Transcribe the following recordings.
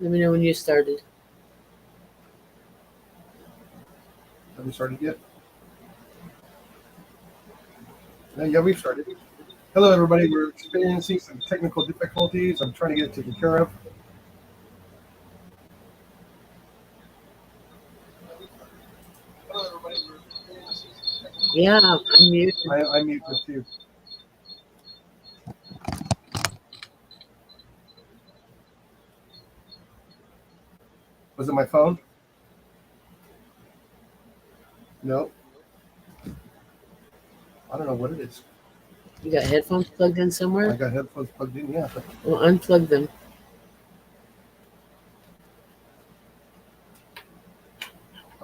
Let me know when you started. Have we started yet? Yeah, we've started. Hello, everybody. We're experiencing some technical difficulties. I'm trying to get it taken care of. Yeah, I'm muted. I'm muted too. Was it my phone? No. I don't know what it is. You got headphones plugged in I somewhere? got headphones plugged in. Yeah. Well, unplug them.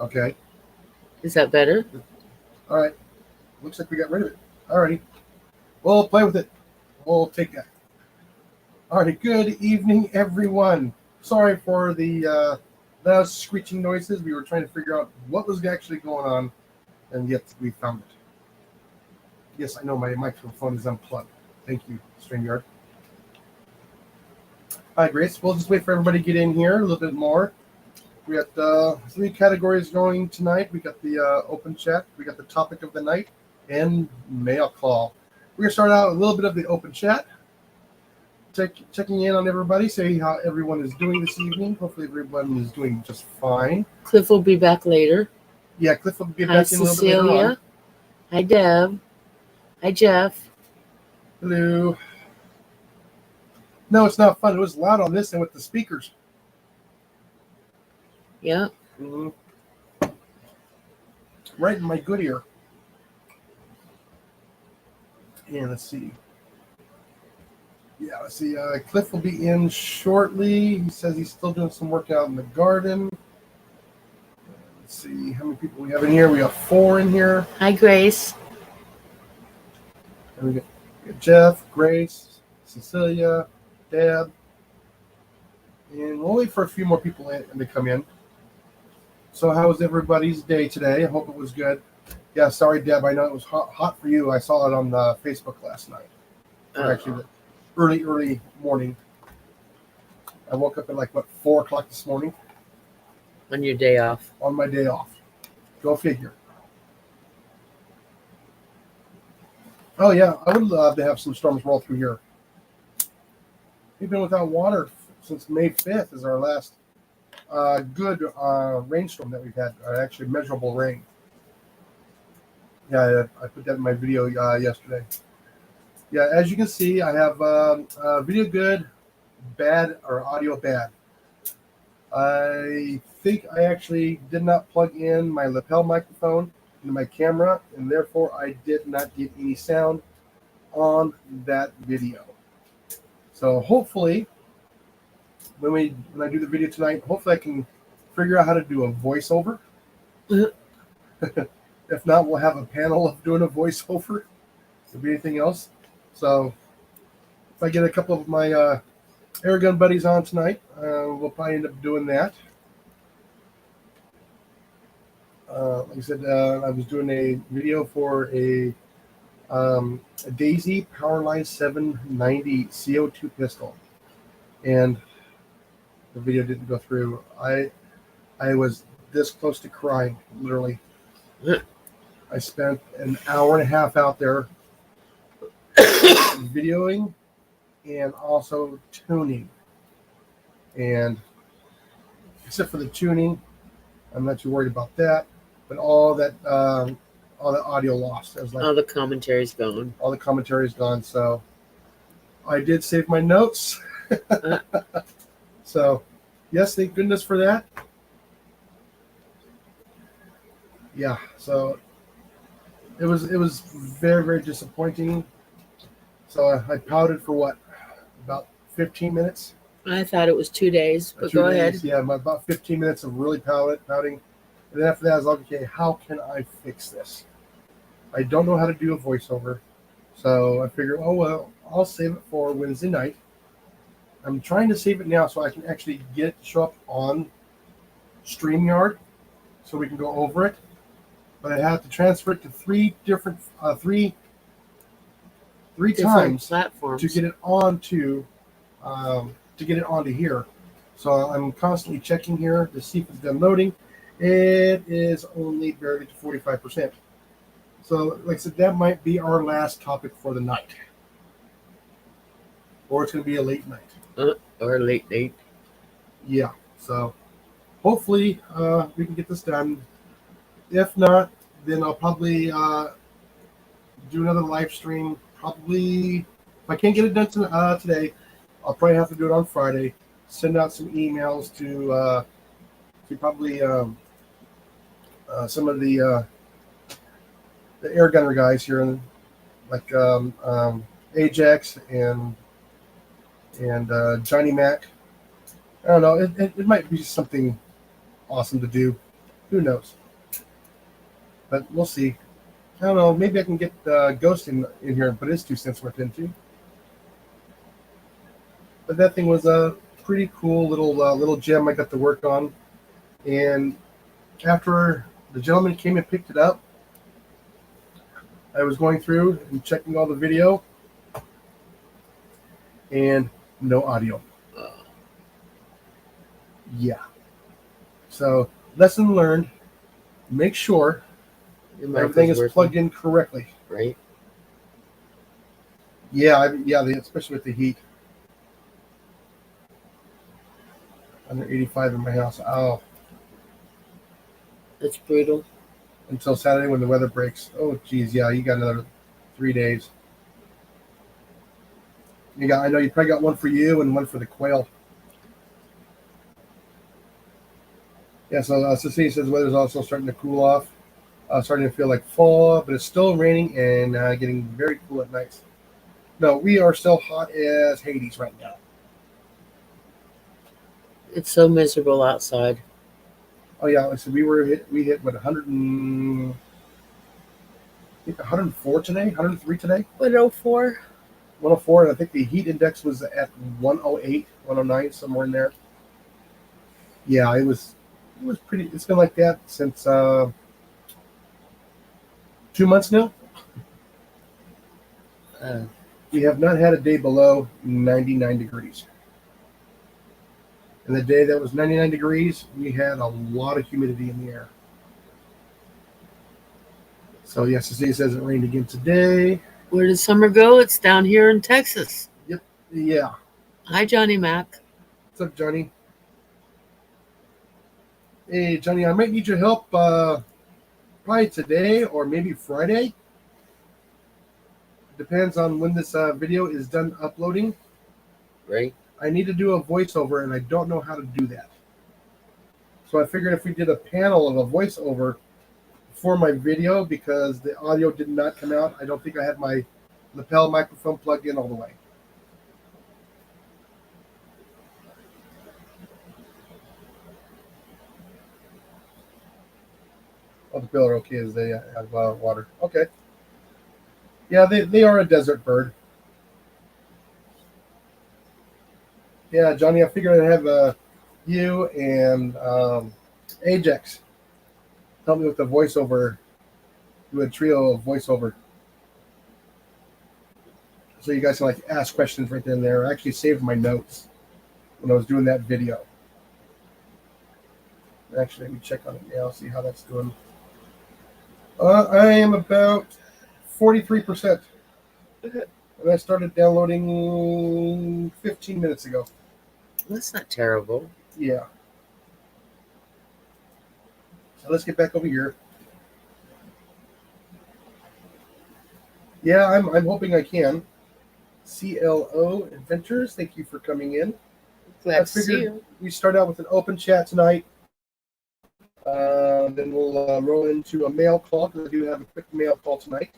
Okay. Is that better? All right. Looks like we got rid of it. Alrighty. We'll play with it. We'll take that. Alrighty. Good evening, everyone. Sorry for the loud screeching noises. We were trying to figure out what was actually going on, and yet we found it. Yes, I know my microphone is unplugged. Thank you, StreamYard. Hi, Grace. We'll just wait for everybody to get in here a little bit more. We got 3 categories going tonight. We got the open chat, we got the topic of the night, and mail call. We're going to start out a little bit of the open chat. Checking in on everybody, say how everyone is doing this evening. Hopefully everyone is doing just fine. Cliff will be back later. Yeah, Cliff will be Hi, back in a little bit later on. Cecilia. Hi, Deb. Hi, Jeff. Hello. No, it's not fun. It was loud on this and with the speakers. Yeah. Mm-hmm. Right in my good ear. And let's see. Yeah, let's see. Cliff will be in shortly. He says he's still doing some work out in the garden. Let's see how many people we have in here. We have 4 in here. Hi, Grace. And we got Jeff, Grace, Cecilia, Deb. And we'll wait for a few more people to come in. So how was everybody's day today? I hope it was good. Yeah, sorry, Deb. I know it was hot for you. I saw it on Facebook last night. Actually, early morning. I woke up at 4 o'clock this morning. On your day off. On my day off. Go figure. Oh yeah, I would love to have some storms roll through here. We've been without water since May 5th is our last good rainstorm that we've had. Actually, measurable rain. Yeah, I put that in my video yesterday. Yeah, as you can see, I have video good, bad, or audio bad. I think I actually did not plug in my lapel microphone into my camera, and therefore I did not get any sound on that video. So hopefully, when I do the video tonight, hopefully I can figure out how to do a voiceover. If not, we'll have a panel of doing a voiceover. If be anything else. So if I get a couple of my Airgun buddies on tonight, we'll probably end up doing that. Like I said, I was doing a video for a Daisy Powerline 790 CO2 pistol, and the video didn't go through. I was this close to crying, literally. I spent an hour and a half out there videoing and also tuning. And except for the tuning, I'm not too worried about that. But all that audio lost. It was all the commentary's gone. All the commentary is gone. So I did save my notes. So yes, thank goodness for that. Yeah. So it was very, very disappointing. So I pouted for what, about 15 minutes. I thought it was 2 days, but go ahead. Yeah, about 15 minutes of really pouting. And then after that, I was like, okay, how can I fix this? I don't know how to do a voiceover. So I figured, oh, well, I'll save it for Wednesday night. I'm trying to save it now so I can actually get it to show up on StreamYard so we can go over it. But I have to transfer it to three different times platforms to get it onto here. So I'm constantly checking here to see if it's done loading. It is only barely to 45%. So, like I said, that might be our last topic for the night. Or it's going to be a late night. Or late date. Yeah. So, hopefully, we can get this done. If not, then I'll probably do another live stream. Probably, if I can't get it done today, I'll probably have to do it on Friday. Send out some emails to probably some of the air gunner guys here, like Ajax and Johnny Mac. I don't know. It might be something awesome to do. Who knows? But we'll see. I don't know. Maybe I can get Ghost in here and put his 2 cents worth into. But that thing was a pretty cool little gem I got to work on. And after the gentleman came and picked it up, I was going through and checking all the video, and no audio. Yeah. So, lesson learned. Make sure everything is plugged in correctly. Right. Yeah, especially with the heat. Under 85 in my house. Oh, That's brutal. until Saturday when the weather breaks. Oh, geez, yeah, you got another 3 days. I know you probably got one for you and one for the quail. Yeah, so Cecilia says the weather's also starting to cool off. Starting to feel like fall, but it's still raining and getting very cool at nights. No, we are still hot as Hades right now. It's so miserable outside. Oh yeah, like I said, we hit what 104 today, 103 today, 104. 104, and I think the heat index was at 108, 109, somewhere in there. Yeah, it was pretty. It's been like that since 2 months now. We have not had a day below 99 degrees. And the day that was 99 degrees, we had a lot of humidity in the air. So, yes, Cecilia says it rained again today. Where did summer go? It's down here in Texas. Yep. Yeah. Hi, Johnny Mac. What's up, Johnny? Hey, Johnny, I might need your help probably today or maybe Friday. Depends on when this video is done uploading. Right. I need to do a voiceover, and I don't know how to do that. So I figured if we did a panel of a voiceover for my video, because the audio did not come out, I don't think I had my lapel microphone plugged in all the way. Oh, the bill are okay as they have water. Okay. Yeah, they are a desert bird. Yeah, Johnny, I figured I'd have you and Ajax help me with the voiceover, do a trio of voiceover. So you guys can like ask questions right then and there. I actually saved my notes when I was doing that video. Actually, let me check on it now, see how that's doing. I am about 43%. And I started downloading 15 minutes ago. That's not terrible. Yeah. So let's get back over here. Yeah, I'm hoping I can. CLO Adventures, thank you for coming in. Glad to see you. We start out with an open chat tonight. Then we'll roll into a mail call, because I do have a quick mail call tonight.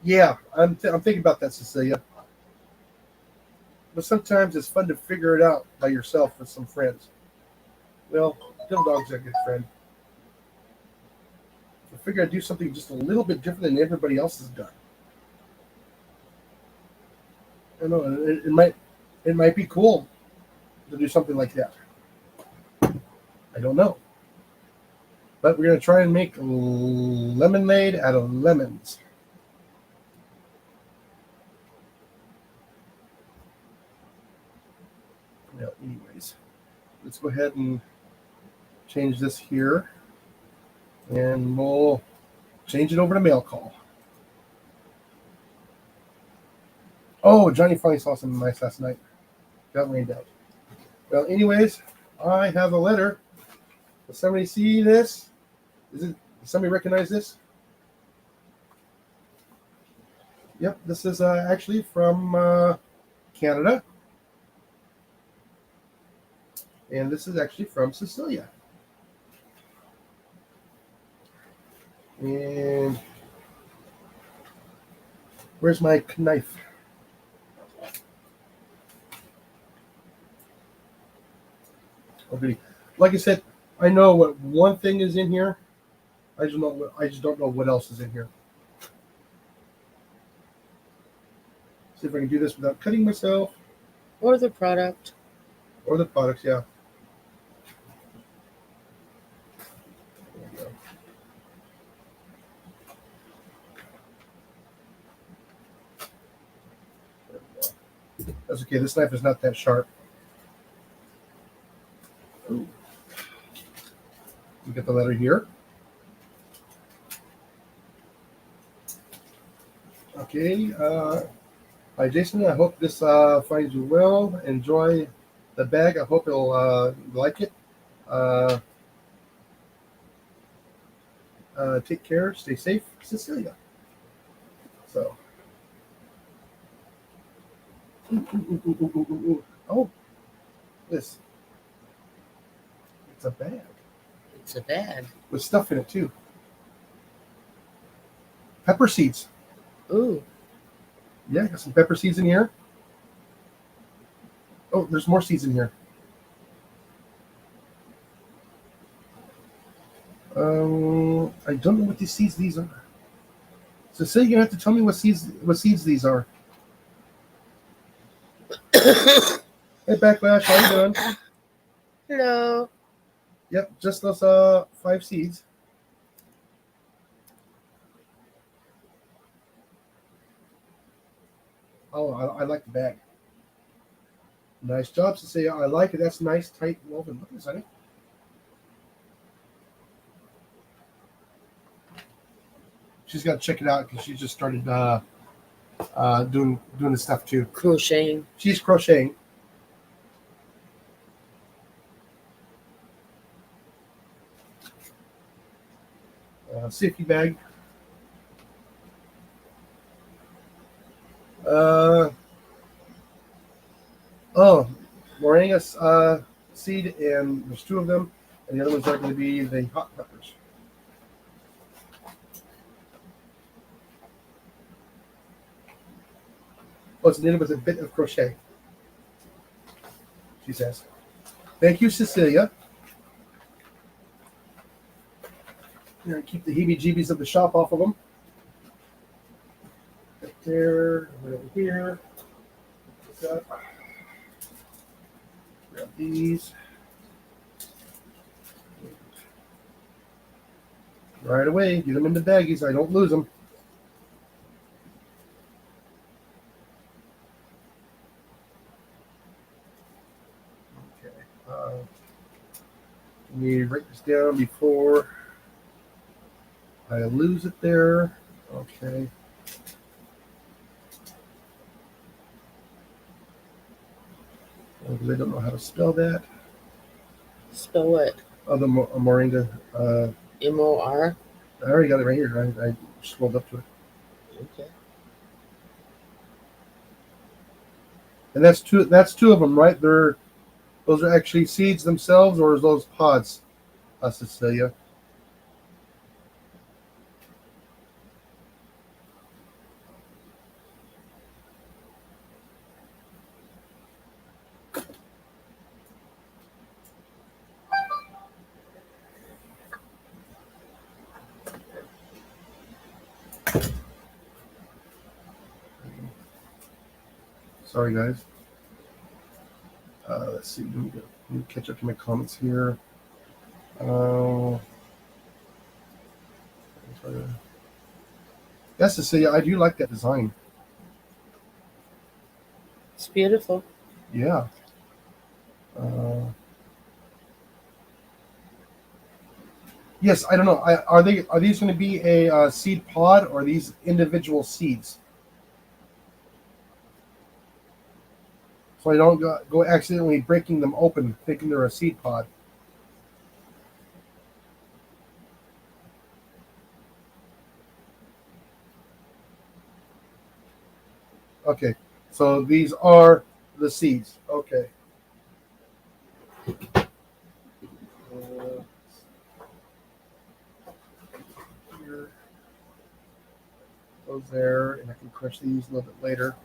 Yeah, I'm thinking about that, Cecilia. But sometimes it's fun to figure it out by yourself with some friends. Well, Dill Dog's a good friend. I figure I'd do something just a little bit different than everybody else has done. I don't know. It might be cool to do something like that. I don't know. But we're going to try and make lemonade out of lemons. let's go ahead and change this here, and we'll change it over to mail call. Oh, Johnny finally saw something nice last night. Got rained out. Well, anyways, I have a letter. Does somebody see this? Does somebody recognize this? Yep, this is actually from Canada. And this is actually from Cecilia. And where's my knife? Okay. Like I said, I know what one thing is in here. I just don't know what else is in here. See if I can do this without cutting myself. Or the product. Or the products, yeah. There we go. There we go. That's okay. This knife is not that sharp. Ooh. You get the letter here. Okay. Hi, Jason. I hope this finds you well. Enjoy the bag. I hope you'll like it. Take care. Stay safe. Cecilia. So. Oh, this. It's a bag. It's a bag. With stuff in it, too. Pepper seeds. Ooh. Yeah, got some pepper seeds in here. Oh, there's more seeds in here. I don't know what these are. So say you have to tell me what seeds these are. Hey, Backlash, how you doing? Hello. Yep, just those 5 seeds. Oh, I like the bag. Nice job, Cecilia. I like it. That's nice, tight woven. Look at this, honey. She's got to check it out because she just started doing the stuff too. Crocheting. She's crocheting. Safety bag. Oh, moringa seed, and there's 2 of them, and the other ones are going to be the hot peppers. Oh, it's knitted with a bit of crochet, she says. Thank you, Cecilia. Here, keep the heebie-jeebies of the shop off of them. Right there, right over here. Grab these. Right away, get them in the baggies. I don't lose them. Okay. Let me write this down before I lose it there. Okay. Because I don't know how to spell that. Spell what? Oh, the moringa. M-O-R? I already got it right here. I scrolled up to it. Okay. And that's two of them, right? Those are actually seeds themselves, or is those pods, Cecilia? Sorry, guys. Let's see. Let me catch up to my comments here. Yes, Cecilia, I do like that design. It's beautiful. Yeah. Yes, I don't know. Are these going to be a seed pod or are these individual seeds? So I don't go accidentally breaking them open, thinking they're a seed pod. Okay, so these are the seeds. Okay. Uh, here goes there, and I can crush these a little bit later.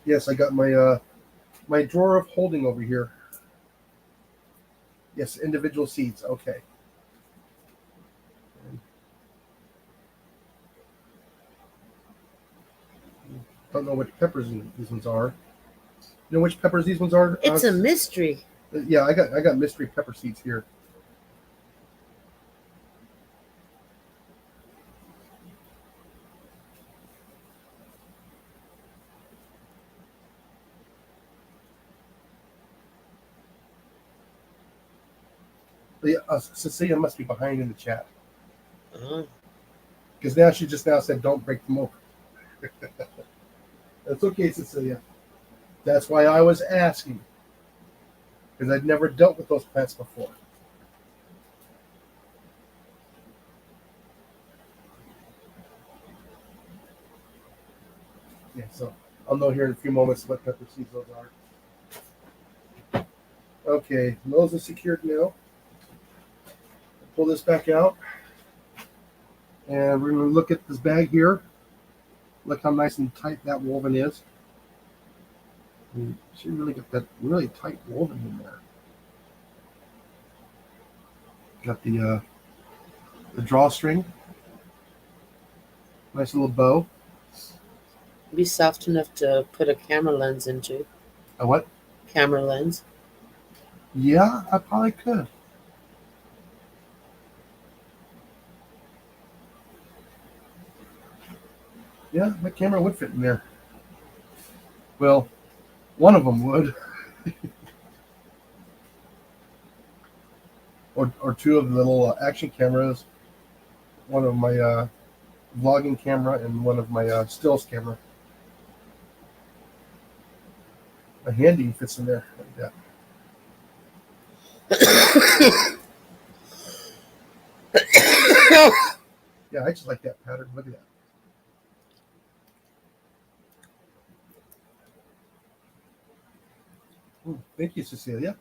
Yes, I got my drawer of holding over here. Yes, individual seeds. Okay. Don't know which peppers these ones are. You know which peppers these ones are? It's a mystery. Yeah, I got mystery pepper seeds here. Yeah, Cecilia must be behind in the chat because now she just now said don't break them open. That's okay, Cecilia. That's why I was asking because I'd never dealt with those plants before. Yeah, so I'll know here in a few moments what pepper seeds those are. Okay, those are secured now. Pull this back out, and we're going to look at this bag here. Look how nice and tight that woven is. You should really get that really tight woven in there. Got the drawstring, nice little bow. Be soft enough to put a camera lens into. A what? Camera lens. Yeah, I probably could. Yeah, my camera would fit in there. Well, one of them would, or two of the little action cameras. One of my vlogging camera and one of my stills camera. My handy fits in there like that. Yeah, I just like that pattern. Look at that. Thank you, Cecilia.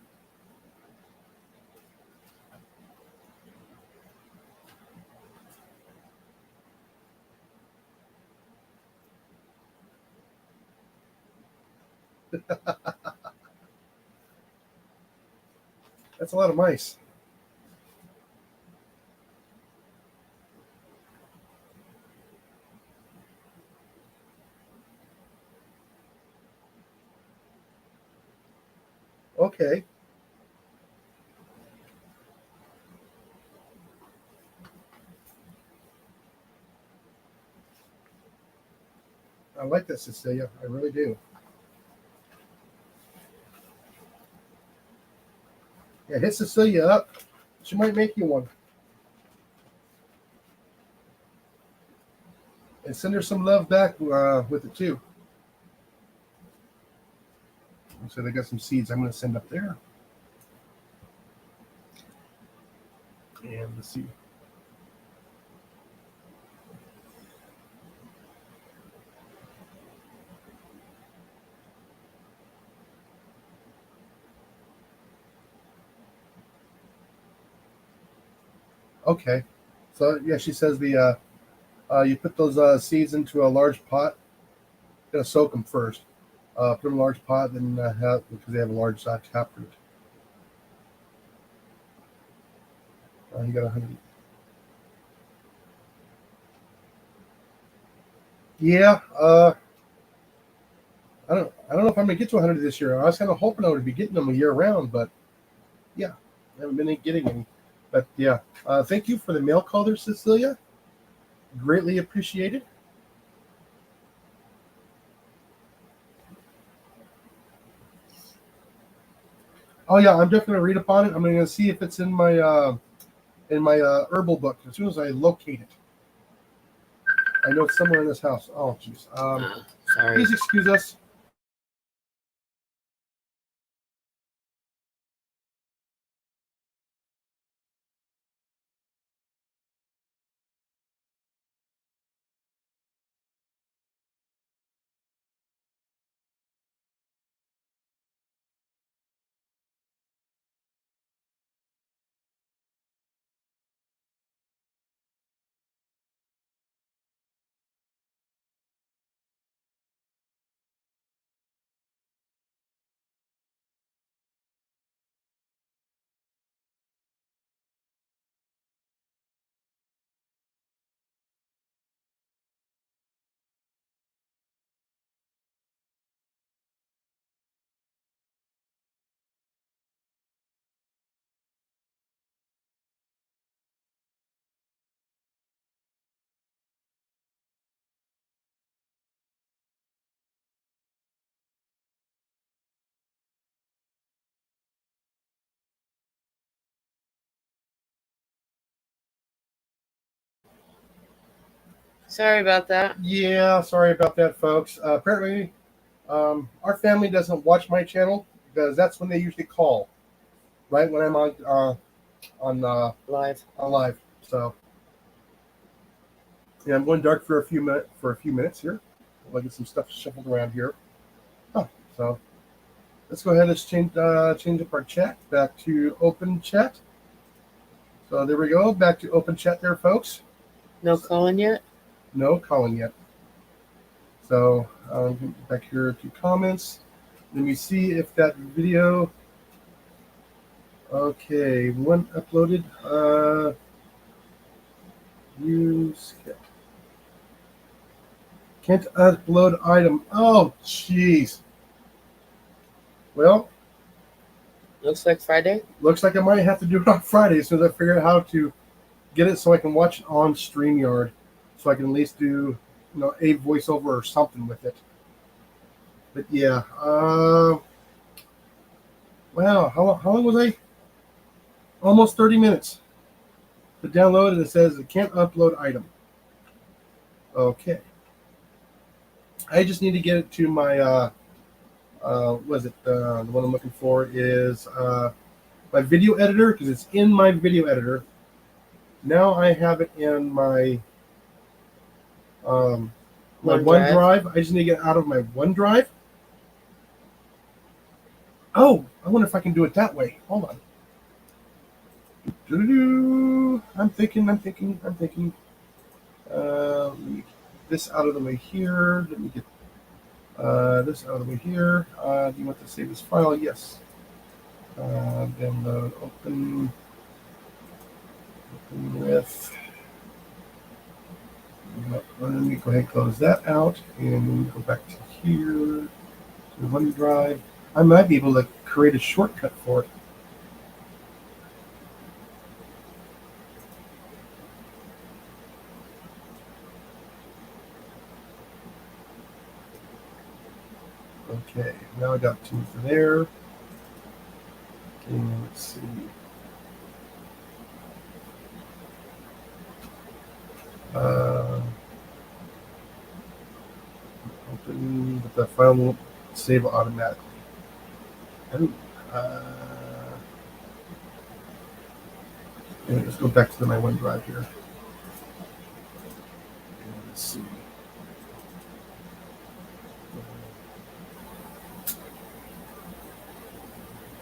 That's a lot of mice. Okay. I like that, Cecilia. I really do. Yeah, hit Cecilia up. She might make you one. And send her some love back with it, too. So I got some seeds I'm going to send up there. And let's see. Okay. So, yeah, she says you put those seeds into a large pot. You're going to soak them first. Put them in a large pot, then because they have a large taproot. You got 100. Yeah. I don't know if I'm gonna get to 100 this year. I was kind of hoping I would be getting them a year round, but yeah, I haven't been getting any. But yeah, thank you for the mail call there, Cecilia. Greatly appreciated. Oh yeah, I'm definitely gonna read upon it. I'm gonna see if it's in my herbal book as soon as I locate it. I know it's somewhere in this house. Oh jeez. Sorry. Please excuse us. Sorry about that. Yeah, sorry about that, folks. Apparently, our family doesn't watch my channel because that's when they usually call, right when I'm on Live. on live. So yeah, I'm going dark for a few minutes here. I'll get some stuff shuffled around here. Oh, so let's go ahead and change up our chat back to open chat. So there we go, back to open chat there, folks. No calling yet? No calling yet. So back here to comments. Let me see if that video. Okay, one uploaded. Use can't upload item. Oh, jeez. Well, Looks like Friday. looks like I might have to do it on Friday as soon as I figure out how to get it so I can watch it on StreamYard, so I can at least do a voiceover or something with it. But yeah, wow, how long was I? Almost 30 minutes to download, and it says it can't upload item. Okay, I just need to get it to my was it the one I'm looking for is my video editor, because it's in my video editor. Now I have it in my my OneDrive. I just need to get out of my OneDrive. Oh, I wonder if I can do it that way. Hold on. I'm thinking. Let me get this out of the way here. Let me get this out of the way here. Do you want to save this file? Yes. Download, open with. Let me go ahead and close that out and go back to here to OneDrive. I might be able to create a shortcut for it. Okay, now I got two for there. Okay, let's see. Open, but the file won't save automatically. Oh, let's go back to my OneDrive here. Let's see.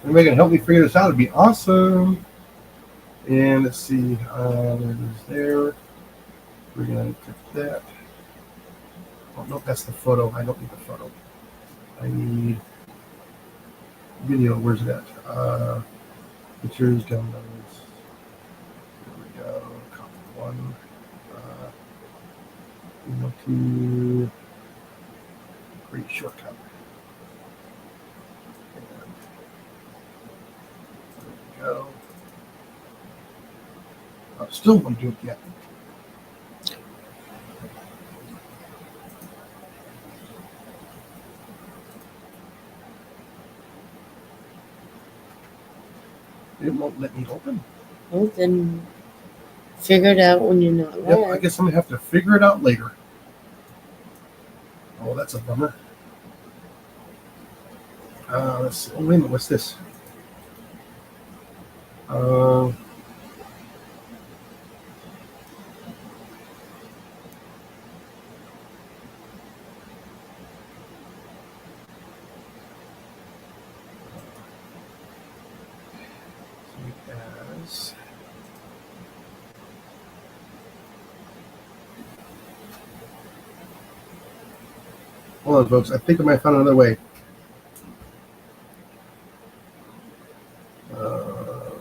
Anybody can help me figure this out? It'd be awesome. And let's see. There it is there. We're going to click that. Oh, no, that's the photo. I don't need the photo. I need video. Where's it at? Materials, downloads. There we go. Copy one. We want to create a shortcut. There we go. Still won't do it yet. it won't let me open. Well, then figure it out when you're not Yep, live. I guess I'm gonna have to figure it out later. Oh, that's a bummer. Let's see. Oh, wait a minute, what's this? As hold on, folks. I think I might have found another way.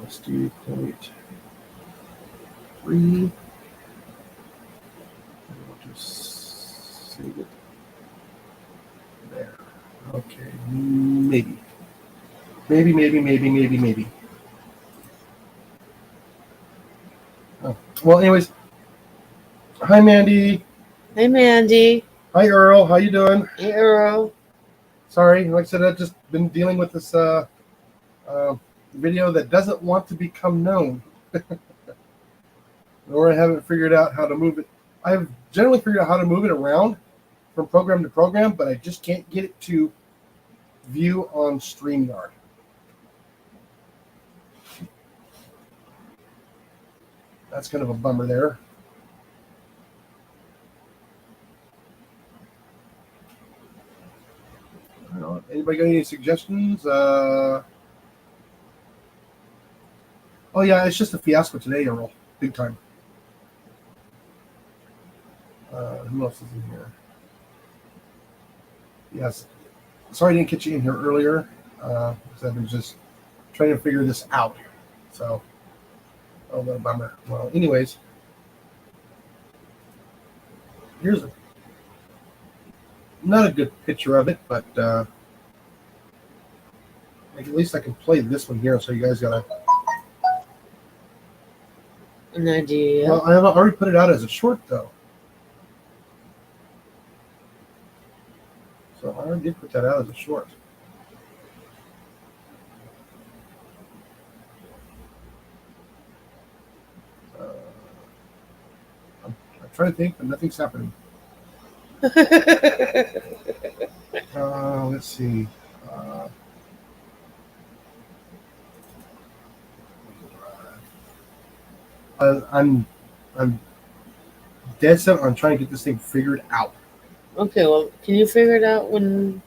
Let's do 0.3. I'll just save it there. Okay, maybe. Maybe. Oh. Well, anyways. Hi, Mandy. Hey, Mandy. Hi, Earl. How you doing? Hey, Earl. Sorry, like I said, I've just been dealing with this video that doesn't want to become known. Or I haven't figured out how to move it. I've generally figured out how to move it around from program to program, but I just can't get it to view on StreamYard. That's kind of a bummer there. I don't know. Anybody got any suggestions? Oh yeah, it's just a fiasco today, Earl. Big time. Who else is in here? Yes. Sorry I didn't get you in here earlier. Because I've been just trying to figure this out. So, oh, what a bummer. Well, anyways, here's not a good picture of it, but at least I can play this one here. So you guys gotta. An idea. Well, I have already put it out as a short though. So I already did put that out as a short. I'm trying to think, but nothing's happening. Let's see. I'm dead set on trying to get this thing figured out. Okay, well, can you figure it out when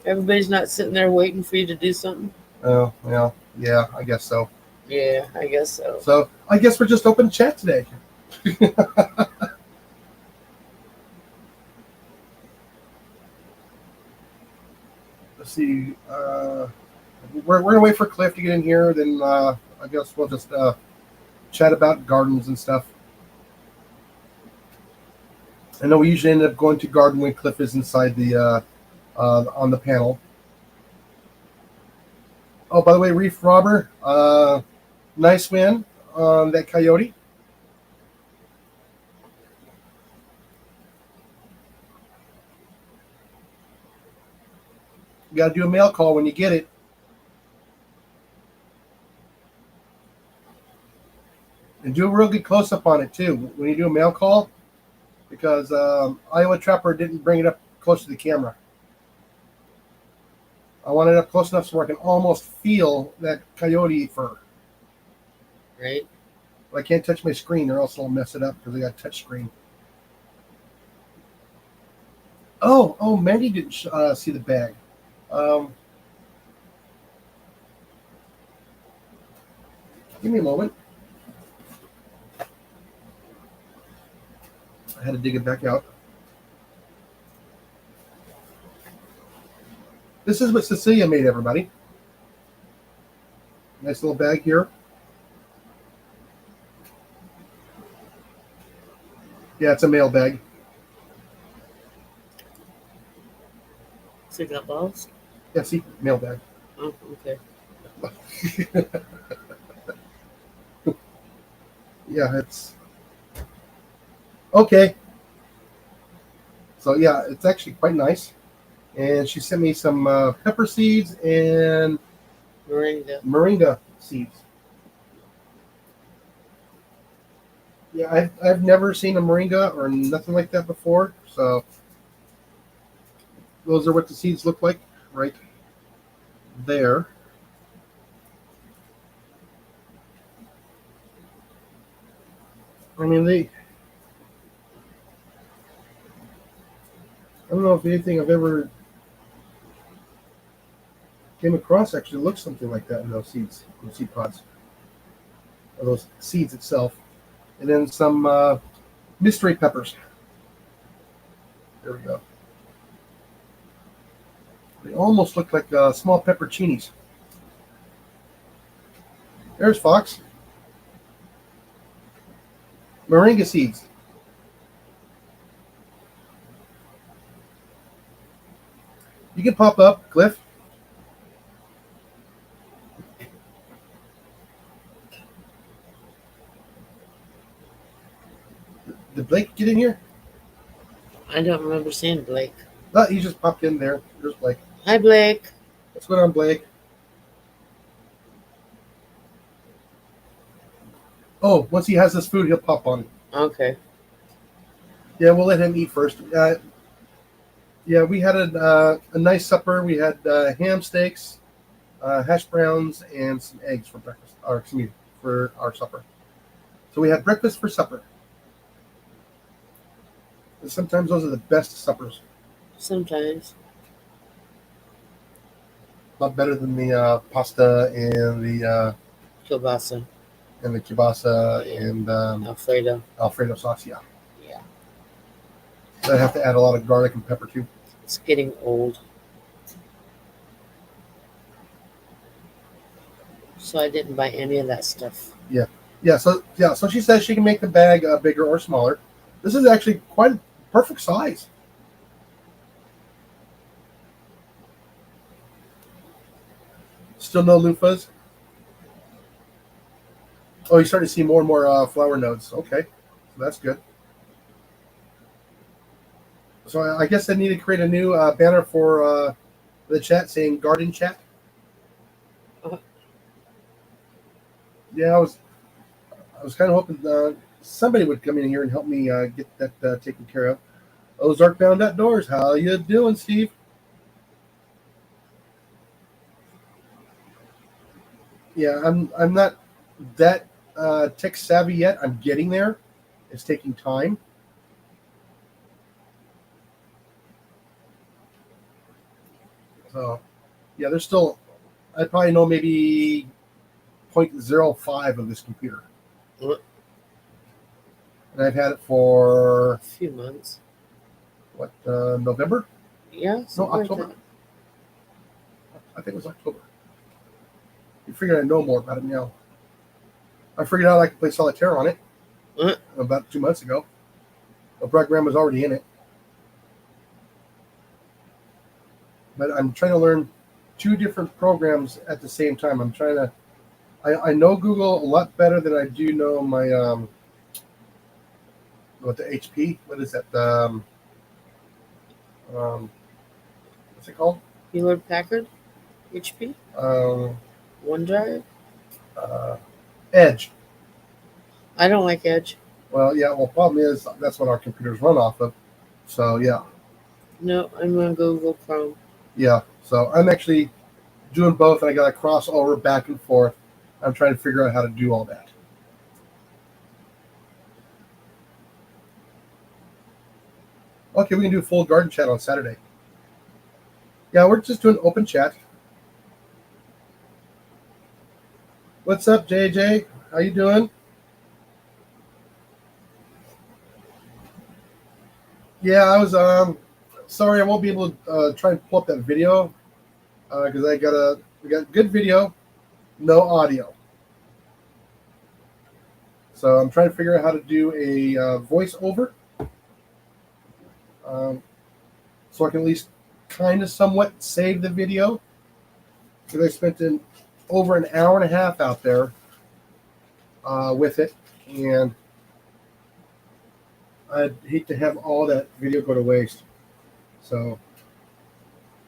everybody's not sitting there waiting for you to do something? Oh, well, yeah, I guess so. Yeah, I guess so. So I guess we're just open chat today. Let's see. We're gonna wait for Cliff to get in here. Then I guess we'll just chat about gardens and stuff. I know we usually end up going to garden when Cliff is inside the on the panel. Oh, by the way, Reef Robber, nice win on that coyote. You got to do a mail call when you get it. And do a real good close-up on it, too, when you do a mail call, because Iowa Trapper didn't bring it up close to the camera. I want it up close enough so I can almost feel that coyote fur. Right. But I can't touch my screen or else I'll mess it up because I got a touch screen. Oh, Mandy didn't see the bag. Give me a moment. I had to dig it back out. This is what Cecilia made, everybody. Nice little bag here. Yeah, it's a mail bag. So you got balls? Yeah, see, mail bag. Oh, okay. Yeah, it's okay. So yeah, it's actually quite nice. And she sent me some pepper seeds and Moringa. moringa seeds. Yeah, I've never seen a moringa or nothing like that before. So those are what the seeds look like right there. I mean, I don't know if anything I've ever came across actually looks something like that in those seeds, those seed pods, or those seeds itself. And then some mystery peppers. There we go. They almost look like small pepperoncinis. There's Fox. Moringa seeds. You can pop up, Cliff. Did Blake get in here? I don't remember seeing Blake. No, he just popped in there. There's Blake. Hi, Blake. What's going on, Blake? Oh, once he has this food, he'll pop on. Okay. Yeah, we'll let him eat first. Yeah, we had a nice supper. We had ham steaks, hash browns, and some eggs for breakfast. Or excuse me, for our supper. So we had breakfast for supper. And sometimes those are the best suppers. Sometimes. A lot better than the pasta Kielbasa. and the kielbasa Yeah. and Alfredo. Alfredo sauce. Yeah, Yeah. so I have to add a lot of garlic and pepper too. It's getting old. So I didn't buy any of that stuff. Yeah, so she says she can make the bag bigger or smaller. This is actually quite a perfect size. Still no loofahs. Oh, you're starting to see more and more flower nodes. Okay, so that's good. So I guess I need to create a new banner for the chat saying garden chat. Uh-huh. Yeah, I was kind of hoping somebody would come in here and help me get that taken care of. Ozark Bound Outdoors. How you doing, Steve? Yeah, I'm not that tech savvy yet. I'm getting there. It's taking time. So yeah, there's still I probably know maybe 0.05 of this computer, What? and I've had it for A few months. what November? Yeah. No, something like October. that. I think it was October. You figured I know more about it now. I figured out I could play solitaire on it about 2 months ago. The program was already in it. But I'm trying to learn two different programs at the same time. I'm trying to. I know Google a lot better than I do know my what the HP. What is that? What's it called? Hewlett Packard. HP. Um, OneDrive. uh, Edge. I don't like Edge. Well, yeah. Well, problem is that's what our computers run off of. So yeah, No, I'm on Google Chrome. yeah. So I'm actually doing both, and I got to cross over back and forth. I'm trying to figure out how to do all that. Okay, we can do a full garden chat on Saturday. Yeah, we're just doing open chat. What's up, JJ? How you doing? Yeah, I was sorry I won't be able to try and pull up that video because we got good video, no audio. So I'm trying to figure out how to do a voiceover, so I can at least kind of somewhat save the video because I spent over an hour and a half out there with it, and I'd hate to have all that video go to waste. So,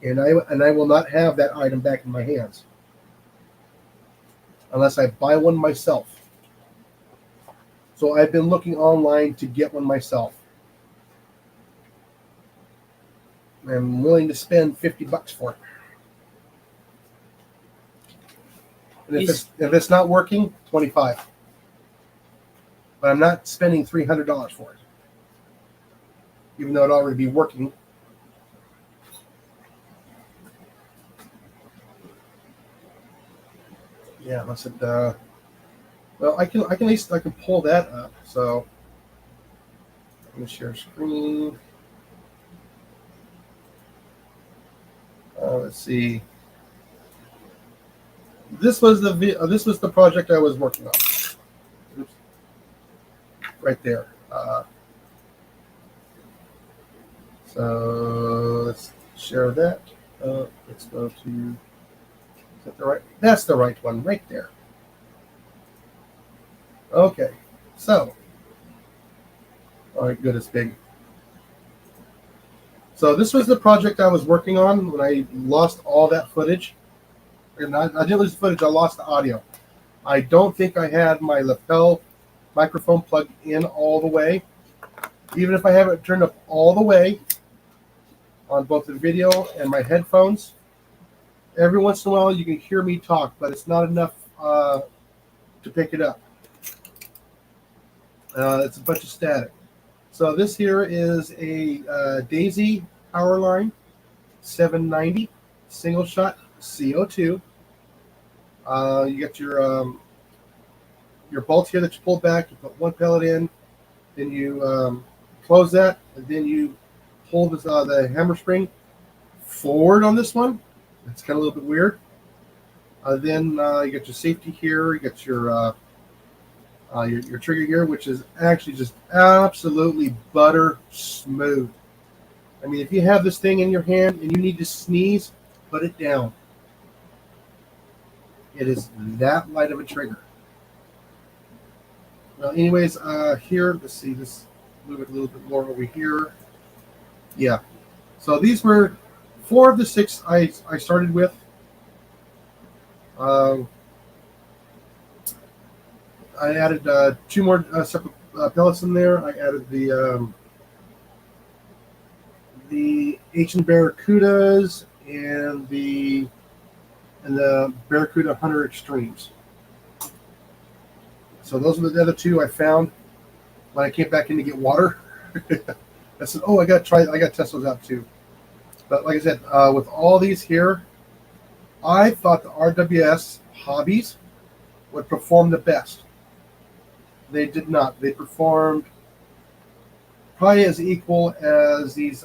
and I will not have that item back in my hands unless I buy one myself. So I've been looking online to get one myself. I'm willing to spend $50 for it. And if it's not working, $25. But I'm not spending $300 for it, even though it already be working. Yeah, I said. Well, I can at least pull that up. So I'm gonna share screen. Let's see. This was the project I was working on. Oops. Right there. So let's share that. Let's go to. Is that the right? That's the right one right there. Okay. So. All right, good. It's big. So this was the project I was working on when I lost all that footage. And I didn't lose the footage, I lost the audio. I don't think I had my lapel microphone plugged in all the way. Even if I have it turned up all the way on both the video and my headphones, every once in a while you can hear me talk, but it's not enough to pick it up. It's a bunch of static. So this here is a Daisy Powerline 790 single shot CO2. You got your bolt here that you pull back. You put one pellet in, then you close that, and then you pull this, the hammer spring forward on this one. It's kind of a little bit weird. Then you got your safety here. You got your trigger here, which is actually just absolutely butter smooth. I mean, if you have this thing in your hand and you need to sneeze, put it down. It is that light of a trigger. Well, anyways, here, let's see, let's move it a little bit more over here. Yeah. So these were 4 of the 6 I started with. I added 2 more separate pellets in there. I added the Ancient Barracudas and the Barracuda Hunter Extremes. So those are the other 2 I found when I came back in to get water. I said, "Oh, I got to test those out too." But like I said, with all these here, I thought the RWS Hobbies would perform the best. They did not. They performed probably as equal as these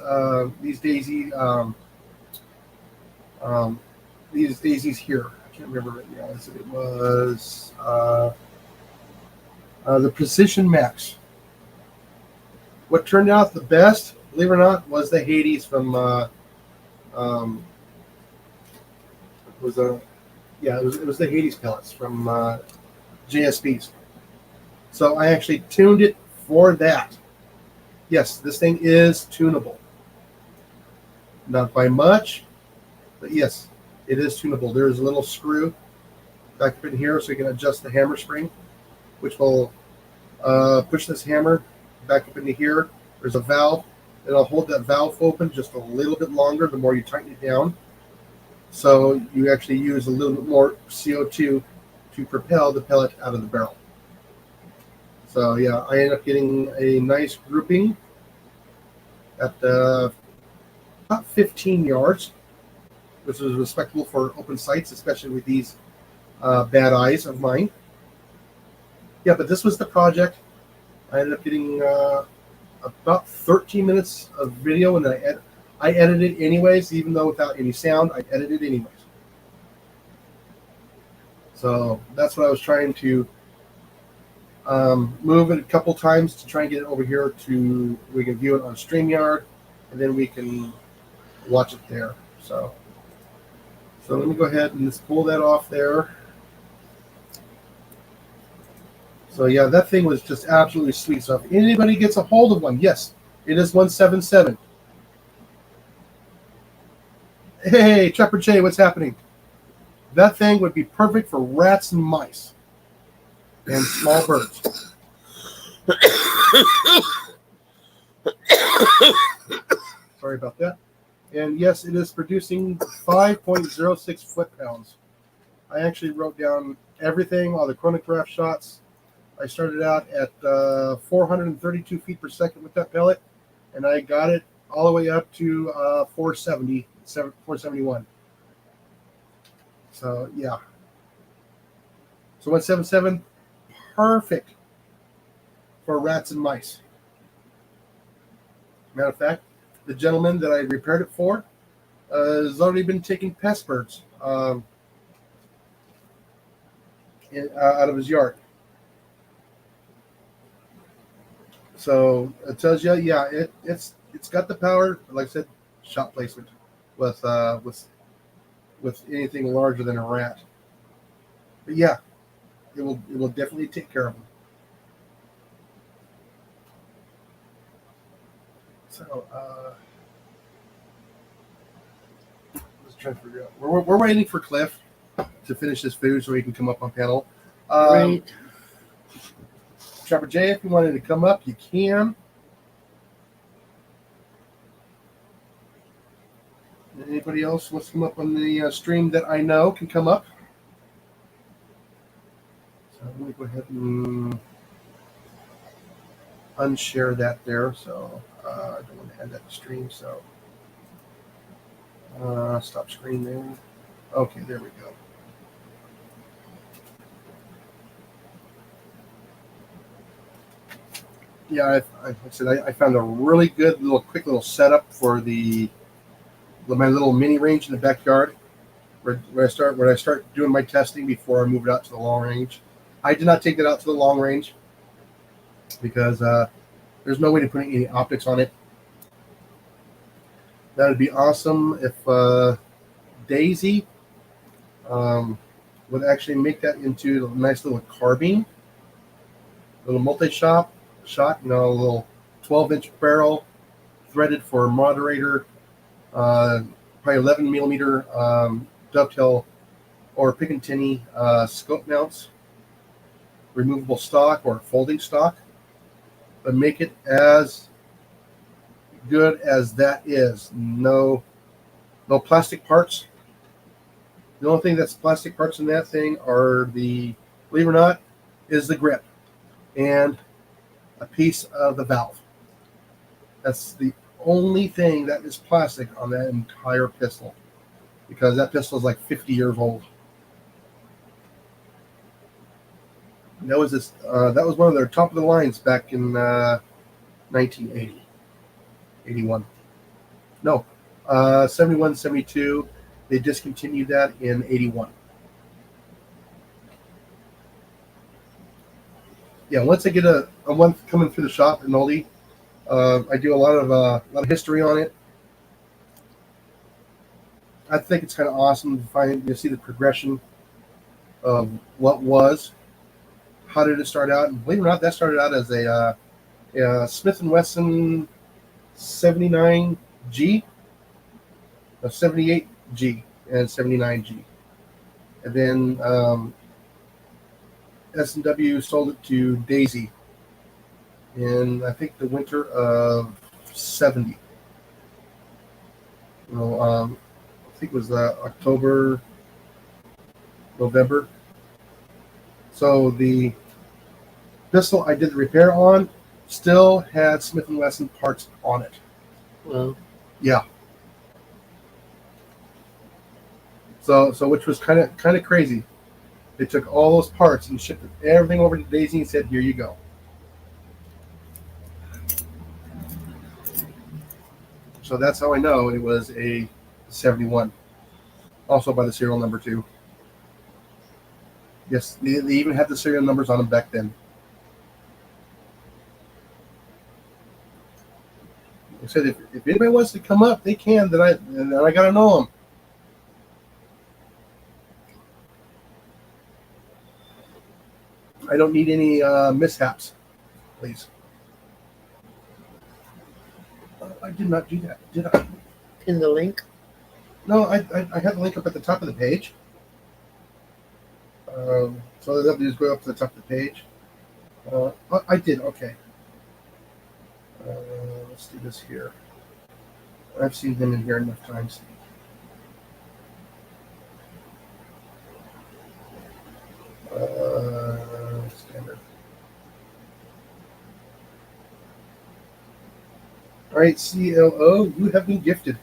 Daisy these daisies here. I can't remember right now. It was the Precision Max. What turned out the best, believe it or not, was the Hades from it was the Hades pellets from JSBs. So I actually tuned it for that. Yes, this thing is tunable. Not by much, but yes, it is tunable. There is a little screw back up in here so you can adjust the hammer spring, which will push this hammer back up into here. There's a valve. It'll hold that valve open just a little bit longer the more you tighten it down. So you actually use a little bit more CO2 to propel the pellet out of the barrel. So yeah, I ended up getting a nice grouping at about 15 yards, which is respectable for open sights, especially with these bad eyes of mine. Yeah, but this was the project. I ended up getting about 13 minutes of video, and then I edited it anyways, even though without any sound, I edited it anyways. So that's what I was trying to move it a couple times to try and get it over here to we can view it on StreamYard, and then we can watch it there. So let me go ahead and just pull that off there. So yeah, that thing was just absolutely sweet. So if anybody gets a hold of one, yes, it is 177. Hey, Trapper J, what's happening? That thing would be perfect for rats and mice and small birds. Sorry about that. And yes, it is producing 5.06 foot-pounds. I actually wrote down everything, all the chronograph shots. I started out at 432 feet per second with that pellet, and I got it all the way up to 471. So, yeah. So 177, perfect for rats and mice. Matter of fact, the gentleman that I repaired it for has already been taking pest birds out of his yard. So it tells you, yeah, it's got the power. Like I said, shot placement with anything larger than a rat. But yeah, it will definitely take care of them. So let's try to figure out. We're waiting for Cliff to finish his food so he can come up on panel. Right. Trapper J, if you wanted to come up, you can. Anybody else wants to come up on the stream that I know can come up? So let me go ahead and unshare that there. So I don't want to add that to stream. So stop screen there. Okay, there we go. Yeah, I said I found a really good quick little setup for my little mini range in the backyard, where I start doing my testing before I move it out to the long range. I did not take that out to the long range because there's no way to put any optics on it. That would be awesome if Daisy would actually make that into a nice little carbine, little multi-shot, a little 12-inch barrel, threaded for moderator, probably 11 millimeter dovetail or Picatinny scope mounts, removable stock or folding stock, but make it as good as that is. No plastic parts. The only thing that's plastic parts in that thing are believe it or not, is the grip and a piece of the valve. That's the only thing that is plastic on that entire pistol, because that pistol is like 50 years old. And that was one of their top of the lines back in 1980, 81. No, 71, 72. They discontinued that in 81. Yeah, once I get a one coming through the shop in Oldie, I do a lot of history on it. I think it's kind of awesome to see the progression of what was. How did it start out? And believe it or not, that started out as a Smith & Wesson 79G, a 78G, and 79G. And then S&W sold it to Daisy in, I think, the winter of 70. I think it was October, November. So the pistol I did the repair on still had Smith & Wesson parts on it. Well, yeah. So which was kind of crazy. They took all those parts and shipped everything over to Daisy and said, "Here you go." So that's how I know it was a 71. Also by the serial number too. Yes, they even had the serial numbers on them back then. I said, if anybody wants to come up, they can. Then I gotta know them. I don't need any mishaps, please. I did not do that, did I? pin the link. No, I had the link up at the top of the page. So they'll just go up to the top of the page. I did. Okay. Let's do this here. I've seen him in here enough times. Standard. All right, CLO, you have been gifted.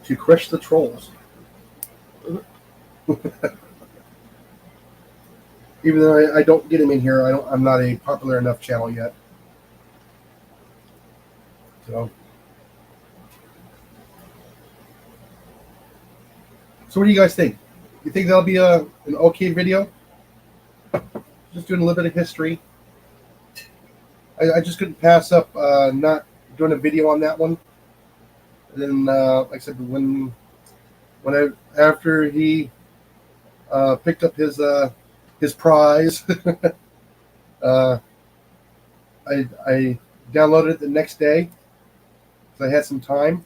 To crush the trolls. Even though I don't get him in here, I'm not a popular enough channel yet. So what do you guys think? You think that'll be an okay video? Just doing a little bit of history. I just couldn't pass up not doing a video on that one. And then, like I said, after he picked up his prize, I downloaded it the next day because I had some time,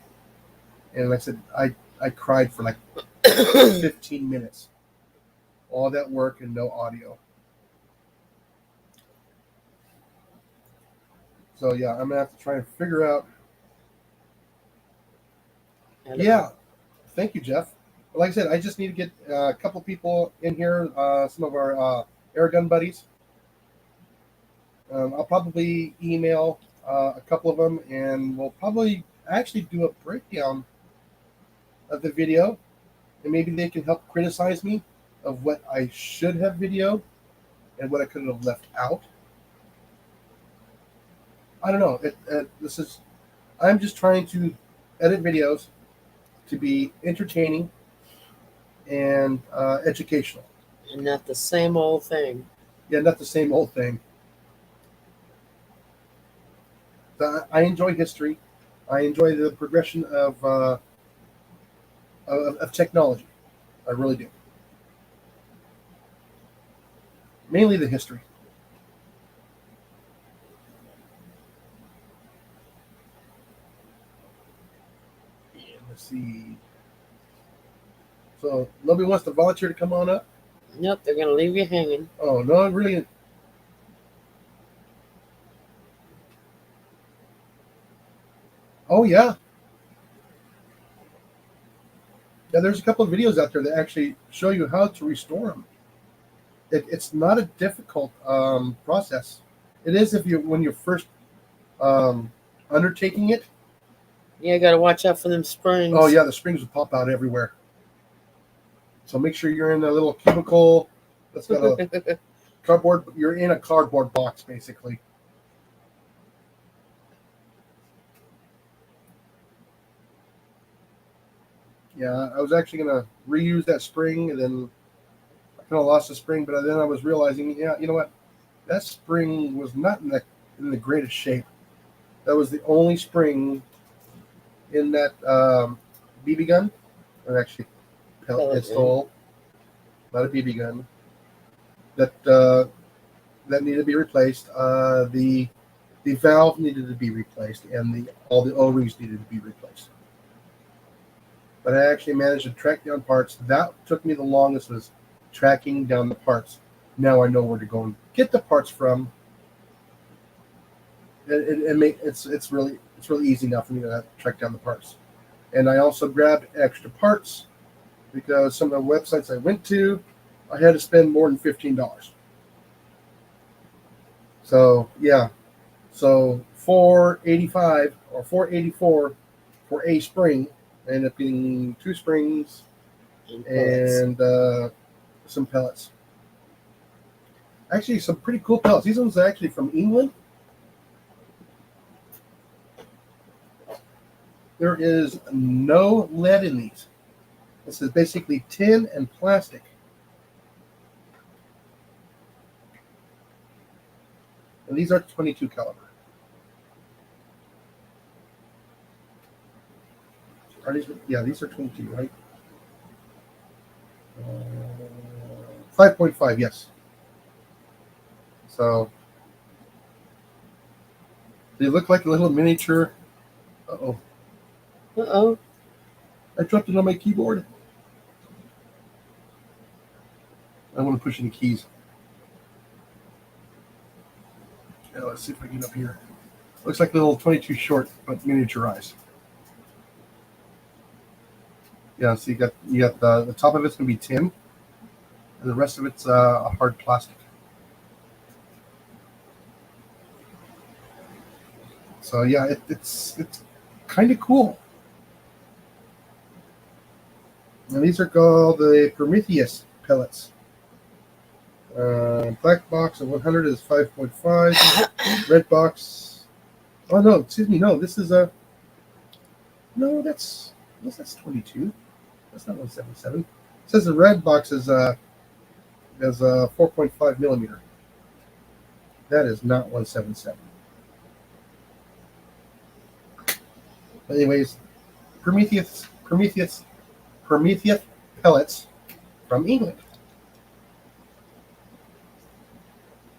and like I said, I cried for like 15 minutes. All that work and no audio. So yeah, I'm gonna have to try and figure out. Yeah, thank you, Jeff. But like I said, I just need to get a couple people in here, some of our air gun buddies. I'll probably email a couple of them, and we'll probably actually do a breakdown of the video, and maybe they can help criticize me of what I should have videoed and what I could have left out. I don't know. I'm just trying to edit videos to be entertaining and educational. And not the same old thing. Yeah, not the same old thing. I enjoy history. I enjoy the progression of technology. I really do. Mainly the history. Let's see. So nobody wants to volunteer to come on up? Nope, they're gonna leave you hanging. Oh no, really? Oh yeah. Yeah, there's a couple of videos out there that actually show you how to restore them. It's not a difficult process. It is when you're first undertaking it. Yeah, gotta watch out for them springs. Oh yeah, the springs will pop out everywhere. So make sure you're in a little cubicle that's got a cardboard. You're in a cardboard box, basically. Yeah, I was actually gonna reuse that spring, and then I kind of lost the spring. But then I was realizing, yeah, you know what? That spring was not in the greatest shape. That was the only spring in that BB gun, or actually pellet pistol, not a BB gun. That needed to be replaced. The valve needed to be replaced, and all the O-rings needed to be replaced. But I actually managed to track down parts. That took me the longest, was tracking down the parts. Now I know where to go and get the parts from. It's really easy now for me to track down the parts. And I also grabbed extra parts because some of the websites I went to, I had to spend more than $15. So yeah, so $485 or $484 for a spring. I ended up getting 2 springs and some pellets. Actually, some pretty cool pellets. These ones are actually from England. There is no lead in these. This is basically tin and plastic. And these are 22 caliber. Are these? Yeah, these are 22, right? 5.5, yes. So they look like a little miniature. Uh-oh. Uh-oh. I dropped it on my keyboard. I want to push any keys. Yeah, let's see if I can get up here. Looks like a little 22 short, but miniaturized. Yeah, so you got the top of it's gonna be tin, and the rest of it's a hard plastic. So yeah, it's kind of cool. And these are called the Prometheus pellets. Black box of 100 is 5.5. Red box. Oh no, excuse me. No, this is a. No, that's 22. That's not 177. It says the red box is a 4.5 millimeter. That is not 177. But anyways, Prometheus pellets from England.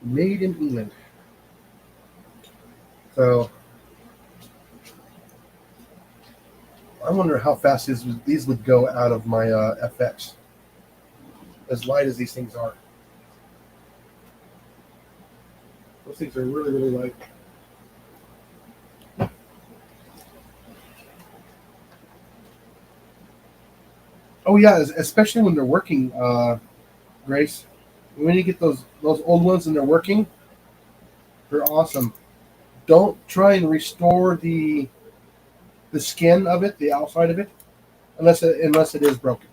Made in England. So I wonder how fast these would go out of my FX. As light as these things are. Those things are really, really light. Oh yeah, especially when they're working, Grace. When you get those old ones and they're working, they're awesome. Don't try and restore the skin of it, the outside of it, unless it is broken.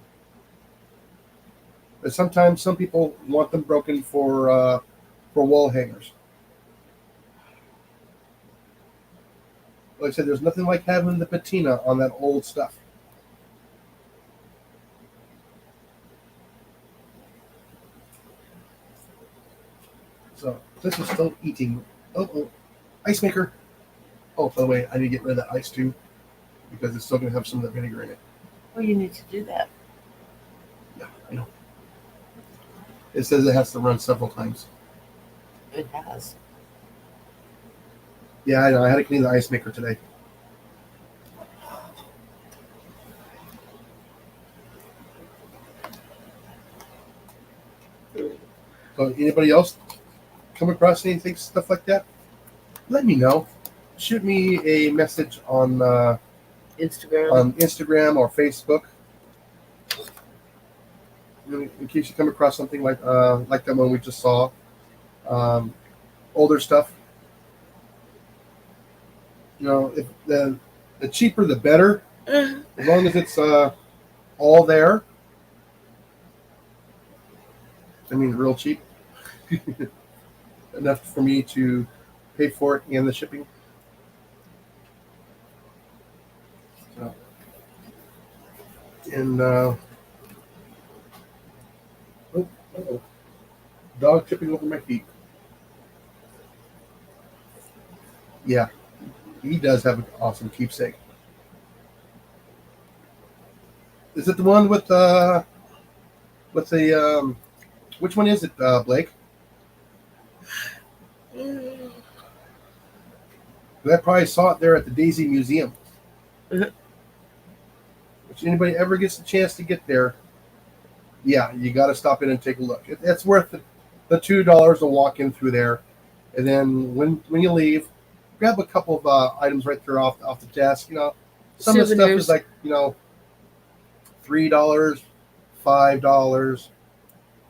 But sometimes some people want them broken for wall hangers. Like I said, there's nothing like having the patina on that old stuff. So this is still eating. Oh, ice maker. Oh, by the way, I need to get rid of that ice too, because it's still going to have some of the vinegar in it. Well, you need to do that. Yeah, I know. It says it has to run several times. It has. Yeah, I know. I had to clean the ice maker today. So anybody else come across anything, stuff like that? Let me know. Shoot me a message on Instagram or Facebook. In case you come across something like that one we just saw. Older stuff. You know, if the cheaper the better. As long as it's all there. I mean, real cheap. Enough for me to pay for it and the shipping. So, and dog tripping over my feet. Yeah, he does have an awesome keepsake. Is it the one with the which one is it, Blake? I probably saw it there at the Daisy Museum. If anybody ever gets the chance to get there, yeah, you got to stop in and take a look. It's worth the $2 to walk in through there, and then when you leave, grab a couple of items right there off the desk. You know, some of the stuff is like $3, $5,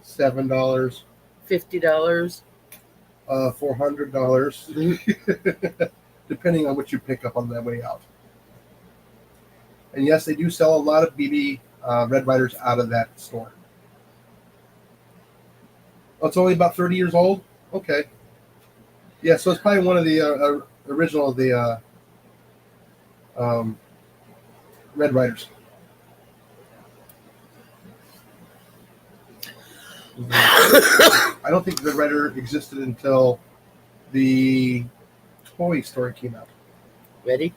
$7, $50, $400, depending on what you pick up on that way out. And yes, they do sell a lot of BB Red Riders out of that store. Oh, it's only about 30 years old? Okay. Yeah, so it's probably one of the original of the Red Riders. I don't think Red Rider existed until the Toy Story came out. Ready?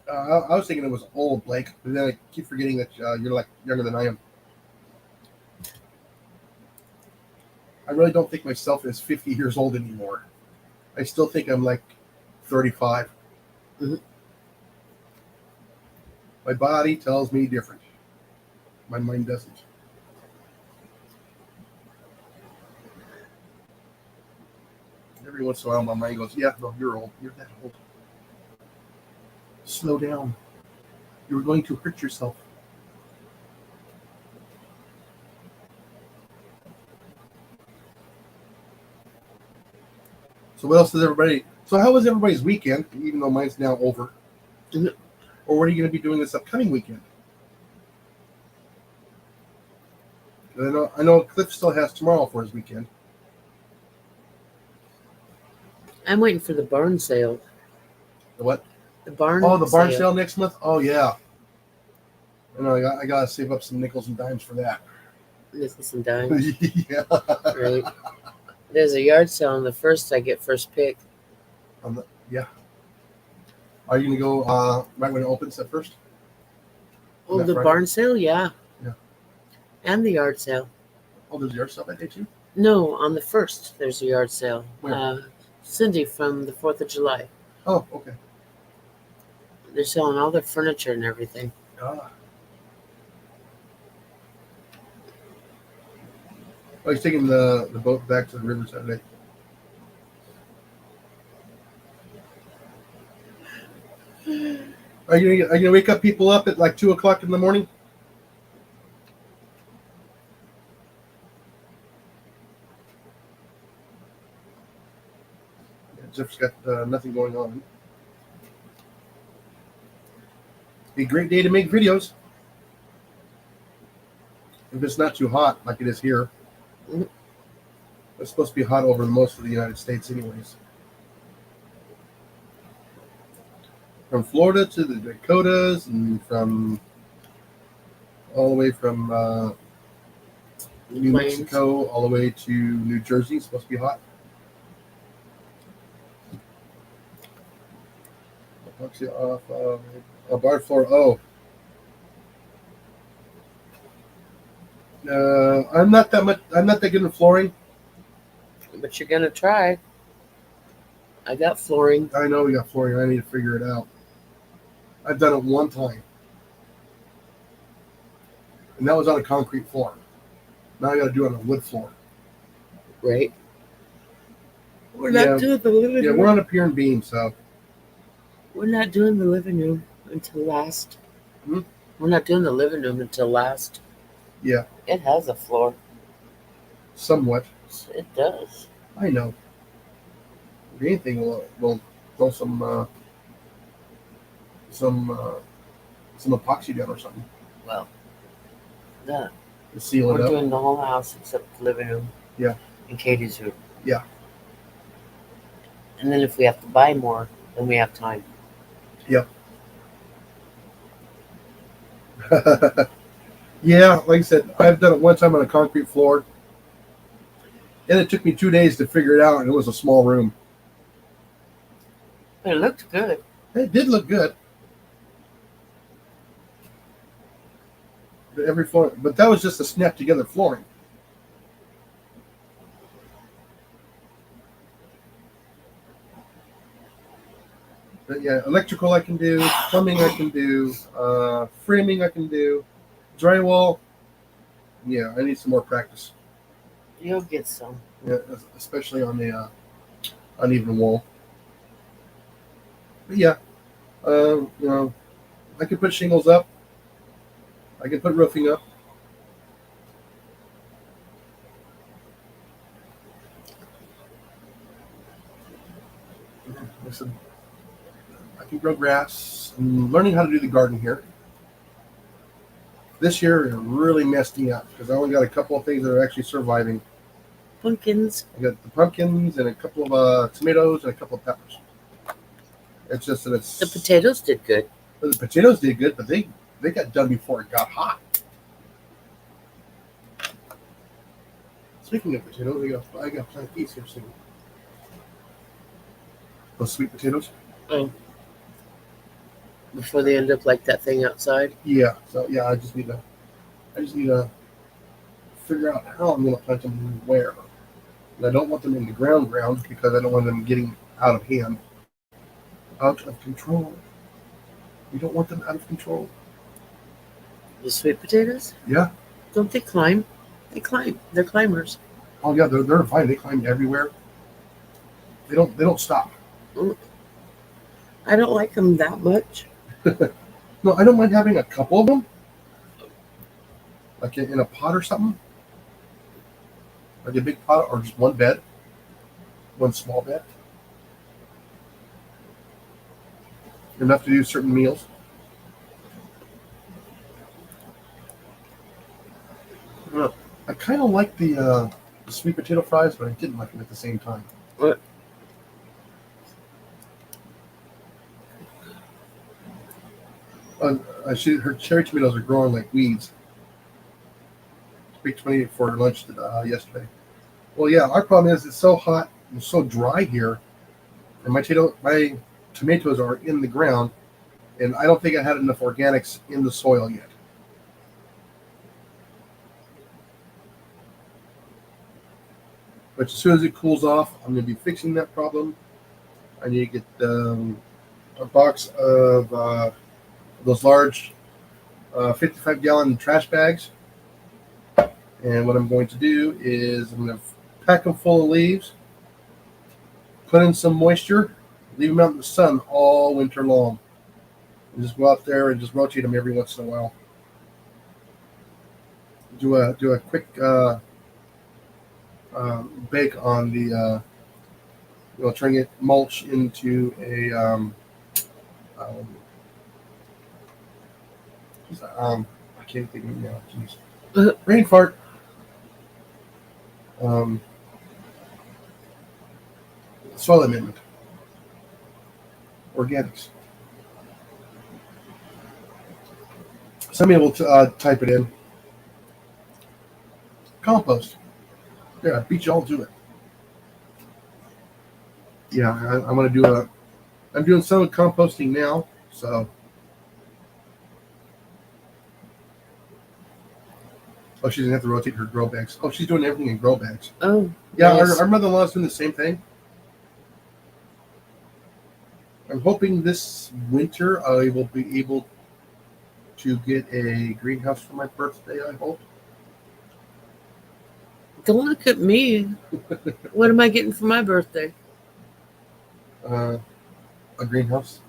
I was thinking it was old, Blake, but then I keep forgetting that you're like younger than I am. I really don't think myself as 50 years old anymore. I still think I'm like 35. Mhm. My body tells me different. My mind doesn't. Every once in a while, my mind goes, "Yeah, no, you're old. You're that old. Slow down. You're going to hurt yourself." So what else does everybody? So how was everybody's weekend? Even though mine's now over. Mhm. Or what are you going to be doing this upcoming weekend? I know Cliff still has tomorrow for his weekend. I'm waiting for the barn sale. The what? The barn. Oh, the barn sale next month. Oh yeah. I know. I gotta save up some nickels and dimes for that. Nickels and dimes. Yeah. Right. There's a yard sale on the first. I get first pick. Yeah. Are you gonna go right when it opens at first? Oh, that the Friday? barn sale, yeah. Yeah. And the yard sale. Oh, there's yard sale that day too. No, on the first there's a yard sale. Where? Cindy from the 4th of July. Oh, okay. They're selling all their furniture and everything. Ah. Oh, he's taking the boat back to the river Saturday. Are you gonna wake up people up at like 2 o'clock in the morning? Yeah, Jeff's got nothing going on. Be a great day to make videos. If it's not too hot like it is here. Mhm. It's supposed to be hot over most of the United States anyways. From Florida to the Dakotas and from all the way from New Plains. Mexico all the way to New Jersey. It's supposed to be hot. Epoxy off a bar floor. Oh. I'm not that good at flooring. But you're gonna try. I got flooring. I know we got flooring. I need to figure it out. I've done it one time, and that was on a concrete floor. Now I got to do it on a wood floor. Right. We're Yeah. not doing the living Yeah, room. we're on a pier and beam, so We're not doing the living room until last. Hmm? We're not doing the living room until last. yeah, It has a floor. somewhat. It does. I know. If anything, we'll throw some epoxy down or something Well, no. to seal We're it up. doing the whole house except the living room. Yeah. And Katie's room. Yeah. And then if we have to buy more, then we have time. Yeah, like I said, I've done it one time on a concrete floor, and it took me 2 days to figure it out, and it was a small room. But it looked good. It did look good. Every floor, but that was just a snap together flooring. But yeah, electrical I can do, plumbing I can do, framing I can do, drywall. Yeah, I need some more practice. You'll get some. Yeah, especially on the uneven wall. But yeah, I can put shingles up. I can put roofing up. Listen, I can grow grass. I'm learning how to do the garden here. This year it really messed me up because I only got a couple of things that are actually surviving. Pumpkins. I got the pumpkins and a couple of tomatoes and a couple of peppers. It's just that it's The potatoes did good. the potatoes did good, but they got done before it got hot. Speaking of potatoes, I got plant these here soon. Those sweet potatoes. Before they end up like that thing outside. Yeah. So yeah, I just need to figure out how I'm going to plant them where. And I don't want them in the ground because I don't want them getting out of hand. out of control. You don't want them out of control. The sweet potatoes? Yeah. Don't they climb? They climb. They're climbers. Oh yeah, they're fine. They climb everywhere. They don't stop. Mm, I don't like them that much. No, I don't mind having a couple of them, like in a pot or something, like a big pot or just one bed, one small bed, enough to do certain meals. I kind of like the sweet potato fries, but I didn't like them at the same time. What? Her cherry tomatoes are growing like weeds. Big 28 for lunch yesterday. Well, yeah, our problem is it's so hot and so dry here, and my tomatoes are in the ground, and I don't think I had enough organics in the soil yet. But as soon as it cools off, I'm going to be fixing that problem. I need to get a box of those large 55-gallon trash bags. And what I'm going to do is I'm going to pack them full of leaves, put in some moisture, leave them out in the sun all winter long. And just go out there and just rotate them every once in a while. Do a quick bake on the turning it mulch into a um, I can't think of it now. Jeez, brain fart. Um, Soil amendment, organics. Somebody will type it in. Compost. Yeah, I beat you all to it. Yeah, I'm gonna do a. I'm doing some composting now, so. Oh, she's gonna have to rotate her grow bags. Oh, she's doing everything in grow bags. Oh, Yeah, nice. our mother-in-law's doing the same thing. I'm hoping this winter I will be able to get a greenhouse for my birthday. I hope. Don't look at me. What am I getting for my birthday? Uh, a greenhouse.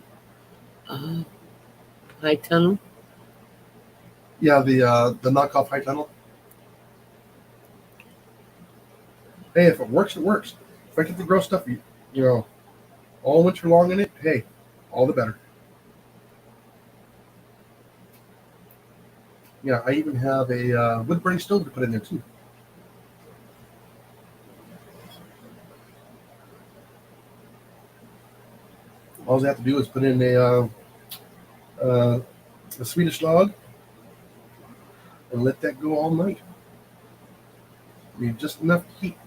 Uh, high tunnel. Yeah, the knockoff high tunnel. Hey, if it works, it works. If I get to grow stuff, you know, all winter long in it, hey, all the better. Yeah, I even have a wood burning stove to put in there too. All I have to do is put in a Swedish log and let that go all night. I mean, just enough heat,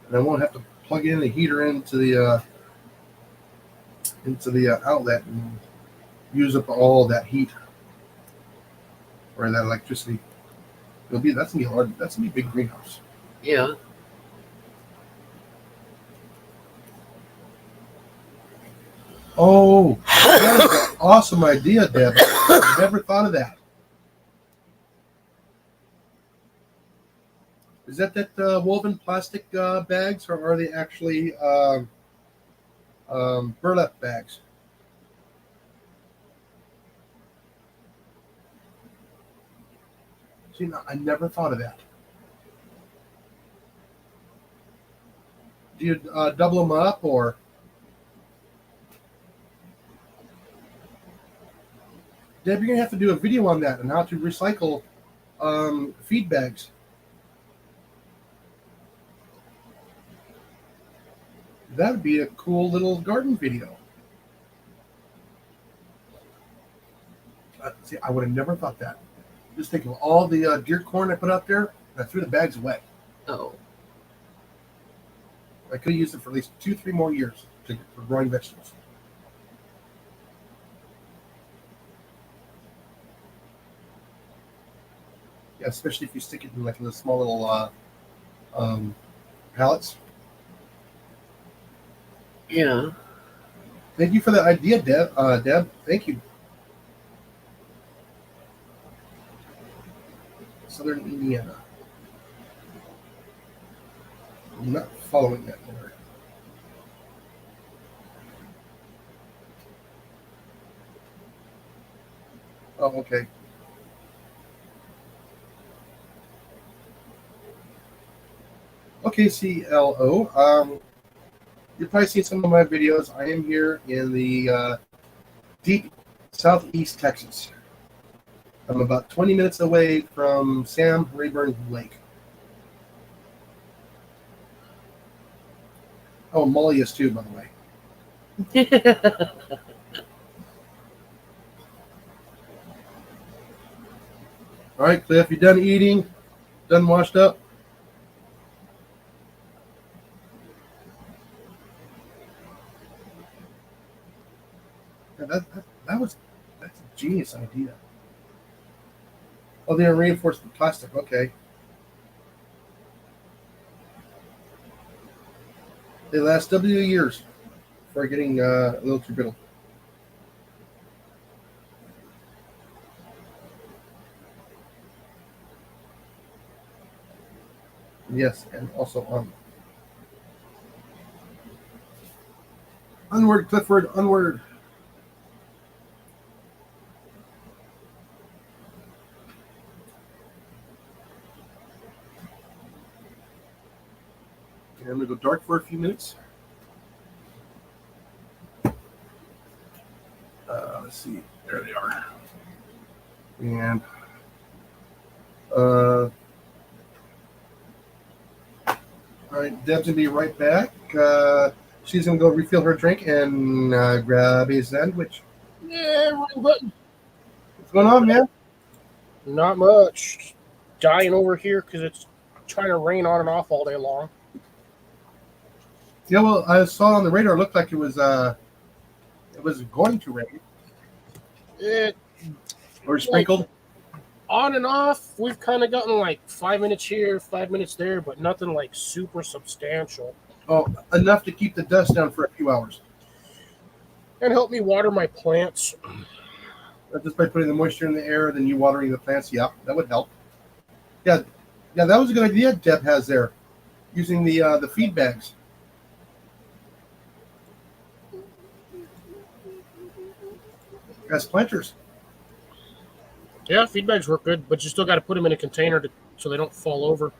and I won't have to plug in the heater into the outlet and use up all that heat or that electricity. That's gonna be hard. That's gonna be a big greenhouse. Yeah. Oh, that is an awesome idea, Deb. I never thought of that. Is that woven plastic bags, or are they actually burlap bags? See, no, I never thought of that. Do you double them up, or Deb? You're gonna have to do a video on that and how to recycle feed bags. That would be a cool little garden video. See, I would have never thought that. Just think of all the deer corn I put out there, and I threw the bags away. Oh. I could have used it for at least 2, 3 more years for growing vegetables. Yeah, especially if you stick it in like in the small little um, pallets. Yeah. Thank you for the idea, Deb. Deb, thank you. Southern Indiana. I'm not following that more. Oh, okay. Okay, CLO. You've probably seen some of my videos. I am here in the deep southeast Texas. I'm about 20 minutes away from Sam Rayburn Lake. Oh, Molly is too, by the way. All right, Cliff, you done eating? Done washed up? Yeah, that's a genius idea. Oh, they're reinforced with plastic. Okay, they last W years before getting a little too brittle. Yes, and also onward, Clifford, onward. And I'm gonna go dark for a few minutes. Let's see. There they are. And all right, Deb's gonna be right back. She's gonna go refill her drink and grab a sandwich. Yeah, wrong button. What's going on, man? Not much. Dying over here because it's trying to rain on and off all day long. Yeah, well, I saw on the radar. It looked like it was going to rain It or sprinkled. on and off. We've kind of gotten like 5 minutes here, 5 minutes there, but nothing like super substantial. Oh, enough to keep the dust down for a few hours. And help me water my plants. Just by putting the moisture in the air, then you watering the plants. Yeah, that would help. Yeah, that was a good idea Deb has there, using the feed bags as planters. Yeah, feed bags work good, but you still got to put them in a container so they don't fall over.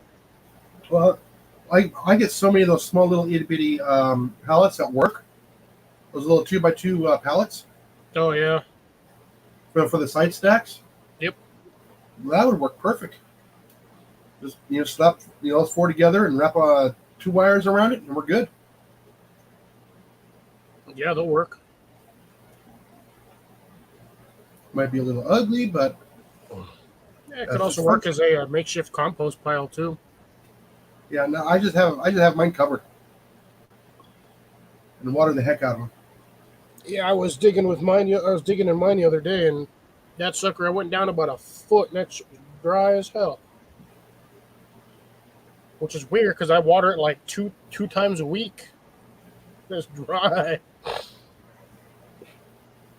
Well, I get so many of those small little itty bitty pallets at work. Those little 2x2 pallets Oh, yeah. for the side stacks. Yep. That would work perfect. Just slap those four together and wrap 2 wires around it, and we're good. Yeah, they'll work. Might be a little ugly, but Yeah, it could also work as a makeshift compost pile too. yeah. No, I just have mine covered and water the heck out of them. Yeah, I was digging in mine the other day, and that sucker I went down about a foot, and that's dry as hell. Which is weird because I water it like two times a week. It's dry.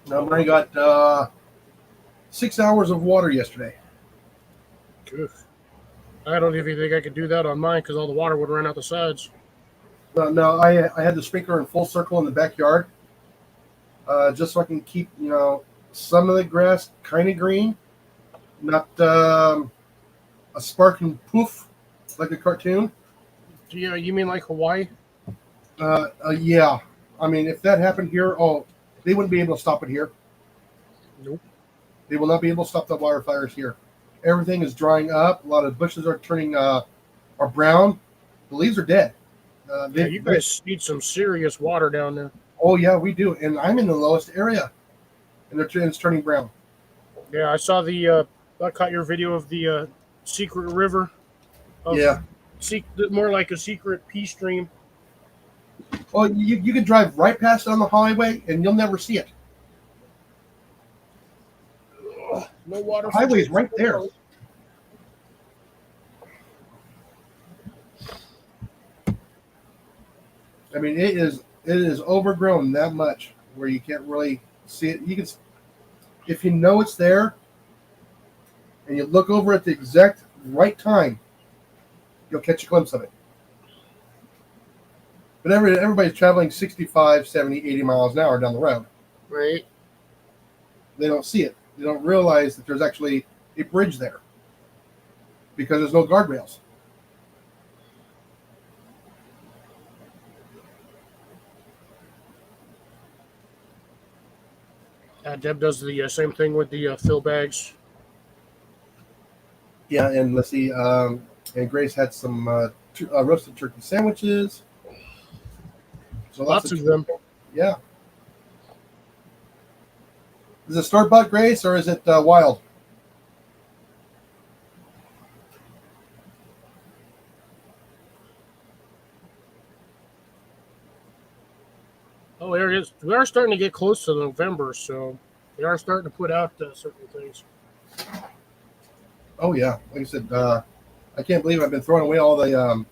Now mine got 6 hours of water yesterday. Oof. I don't even think I could do that on mine because all the water would run out the sides. No, I had the sprinkler in full circle in the backyard, just so I can keep some of the grass kind of green, not a spark and poof like a cartoon. Yeah, you mean like Hawaii? Yeah. I mean, if that happened here, they wouldn't be able to stop it here. Nope. They will not be able to stop the wildfires here. Everything is drying up. A lot of bushes are turning are brown. The leaves are dead. Yeah, you guys need some serious water down there. Oh yeah, we do. And I'm in the lowest area, and it's turning brown. Yeah, I saw I caught your video of the secret river. Yeah. More like a secret pea stream. Well, you can drive right past it on the highway, and you'll never see it. No water. The highway's right there. I mean, it is It is overgrown that much where you can't really see it. You can, if you know it's there, and you look over at the exact right time, you'll catch a glimpse of it. But everybody's traveling 65, 70, 80 miles an hour down the road. Right. They don't see it. They don't realize that there's actually a bridge there because there's no guardrails. Deb does the same thing with the fill bags. Yeah, and let's see. And Grace had some roasted turkey sandwiches. So Lots of them. Yeah. Is it store-bought, Grace, or is it wild? Oh, there it is. We are starting to get close to November, so they are starting to put out certain things. Oh yeah, like I said, I can't believe I've been throwing away all the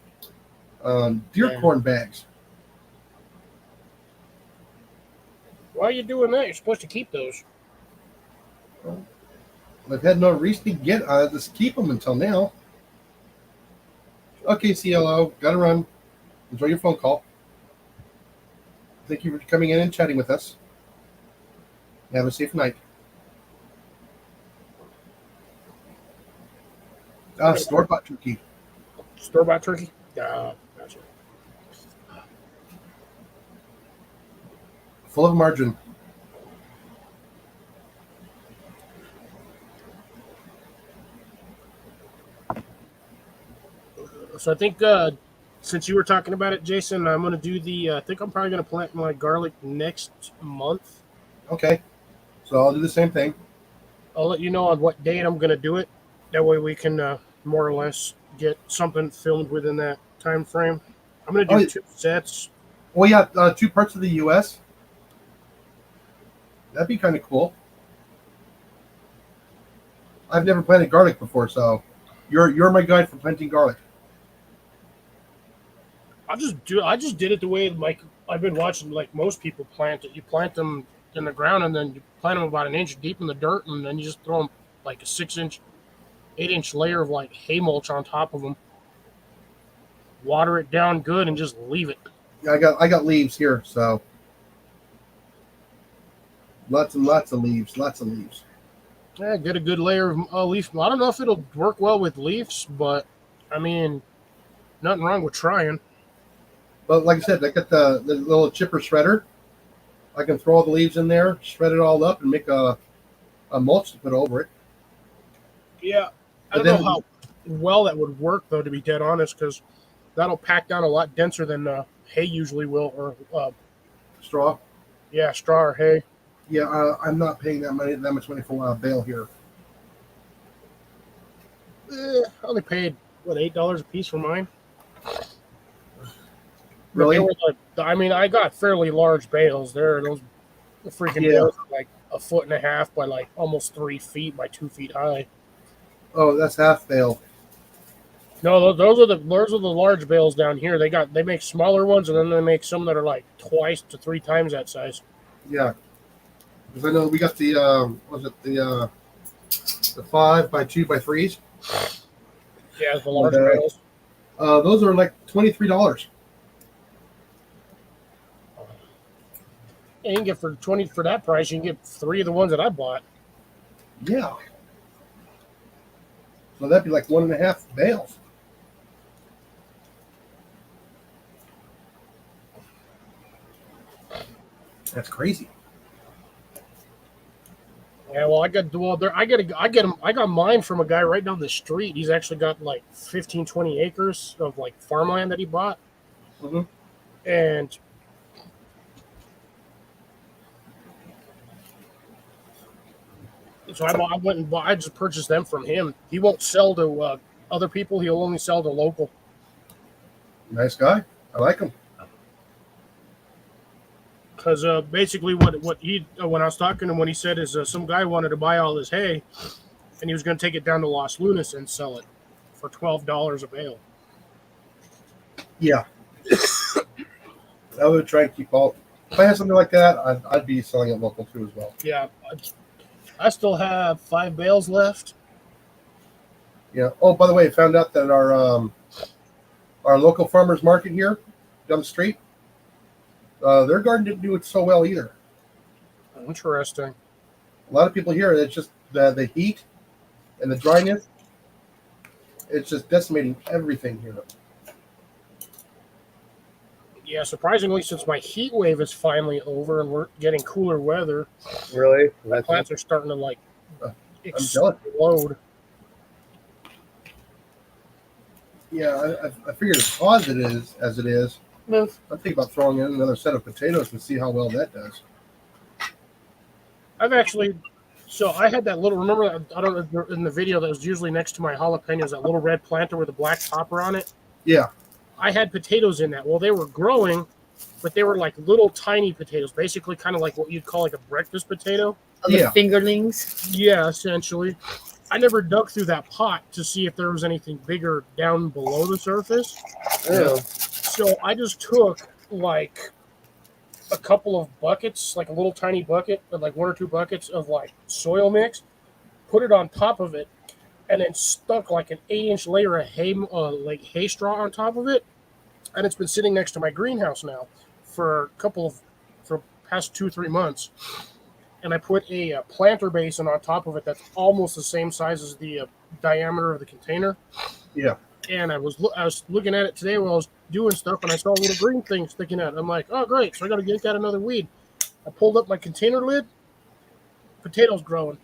deer corn bags. Why are you doing that? You're supposed to keep those. I've had no reason to get. Just keep them until now. Okay, CLO, gotta run. Enjoy your phone call. Thank you for coming in and chatting with us. Have a safe night. Store-bought turkey. Store-bought turkey? Gotcha. Full of margin. So I think since you were talking about it, Jason, I'm going to do the. I think I'm probably going to plant my garlic next month. Okay. So I'll do the same thing. I'll let you know on what date I'm going to do it. That way we can more or less get something filmed within that time frame. I'm going to do 2 sets. Well, yeah, 2 parts of the U.S. That'd be kind of cool. I've never planted garlic before, so you're my guide for planting garlic. I just did it the way I've been watching like most people plant it. You plant them in the ground and then you plant them about an inch deep in the dirt, and then you just throw them like a 6-inch, 8-inch layer of like hay mulch on top of them. Water it down good and just leave it. Yeah, I got leaves here, so lots and lots of leaves, Yeah, get a good layer of leaf. I don't know if it'll work well with leaves, but I mean, nothing wrong with trying. But like I said, I got the little chipper shredder. I can throw all the leaves in there, shred it all up, and make a mulch to put over it. Yeah, I don't know how well that would work, though, to be dead honest, because that'll pack down a lot denser than hay usually will, or straw. Yeah, straw or hay. Yeah, I'm not paying that much money for a bale here. I only paid $8 a piece for mine. Really? I mean, I got fairly large bales. Those freaking bales are like 1.5 feet by like almost 3 feet by 2 feet high. Oh, that's half bale. No, those are the large bales down here. They make smaller ones, and then they make some that are like 2 to 3 times that size. Yeah, because I know we got the the 5 by 2 by 3s. Yeah, the large bales. Those are like $23. And you can get for that price, you can get 3 of the ones that I bought. Yeah. So that'd be like 1.5 bales. That's crazy. Yeah, well, I got mine from a guy right down the street. He's actually got like 15, 20 acres of like farmland that he bought. Mm-hmm. And so I just purchased them from him. He won't sell to other people. He'll only sell to local. Nice guy. I like him. Because basically what he when I was talking to him, when he said is some guy wanted to buy all his hay, and he was going to take it down to Los Lunas and sell it for $12 a bale. Yeah. I would try and keep all. If I had something like that, I'd be selling it local too as well. Yeah, I still have 5 bales left. Yeah. Oh, by the way, I found out that our local farmers market here down the street, their garden didn't do it so well either. Interesting. A lot of people here, it's just the heat and the dryness. It's just decimating everything here. Yeah, surprisingly, since my heat wave is finally over and we're getting cooler weather, Really? plants are starting to like I'm jealous. explode. Yeah, I figured as hot as it is, Move. I'm thinking about throwing in another set of potatoes and see how well that does. I've actually, so I had that little, remember, I don't know, in the video that was usually next to my jalapenos, that little red planter with a black topper on it. Yeah. I had potatoes in that. Well, they were growing, but they were like little tiny potatoes, basically kind of like what you'd call like a breakfast potato. The Yeah. fingerlings. Yeah, essentially. I never dug through that pot to see if there was anything bigger down below the surface. Yeah. So I just took like a couple of buckets, like a little tiny bucket, but like 1 or 2 buckets of like soil mix, put it on top of it, and then stuck like an 8-inch layer of hay straw on top of it. And it's been sitting next to my greenhouse now for past 2-3 months. And I put a planter basin on top of it that's almost the same size as the diameter of the container. Yeah. And I was looking at it today while I was doing stuff, and I saw a little green thing sticking out. I'm like, oh, great. So I got to get out another weed. I pulled up my container lid. Potatoes growing.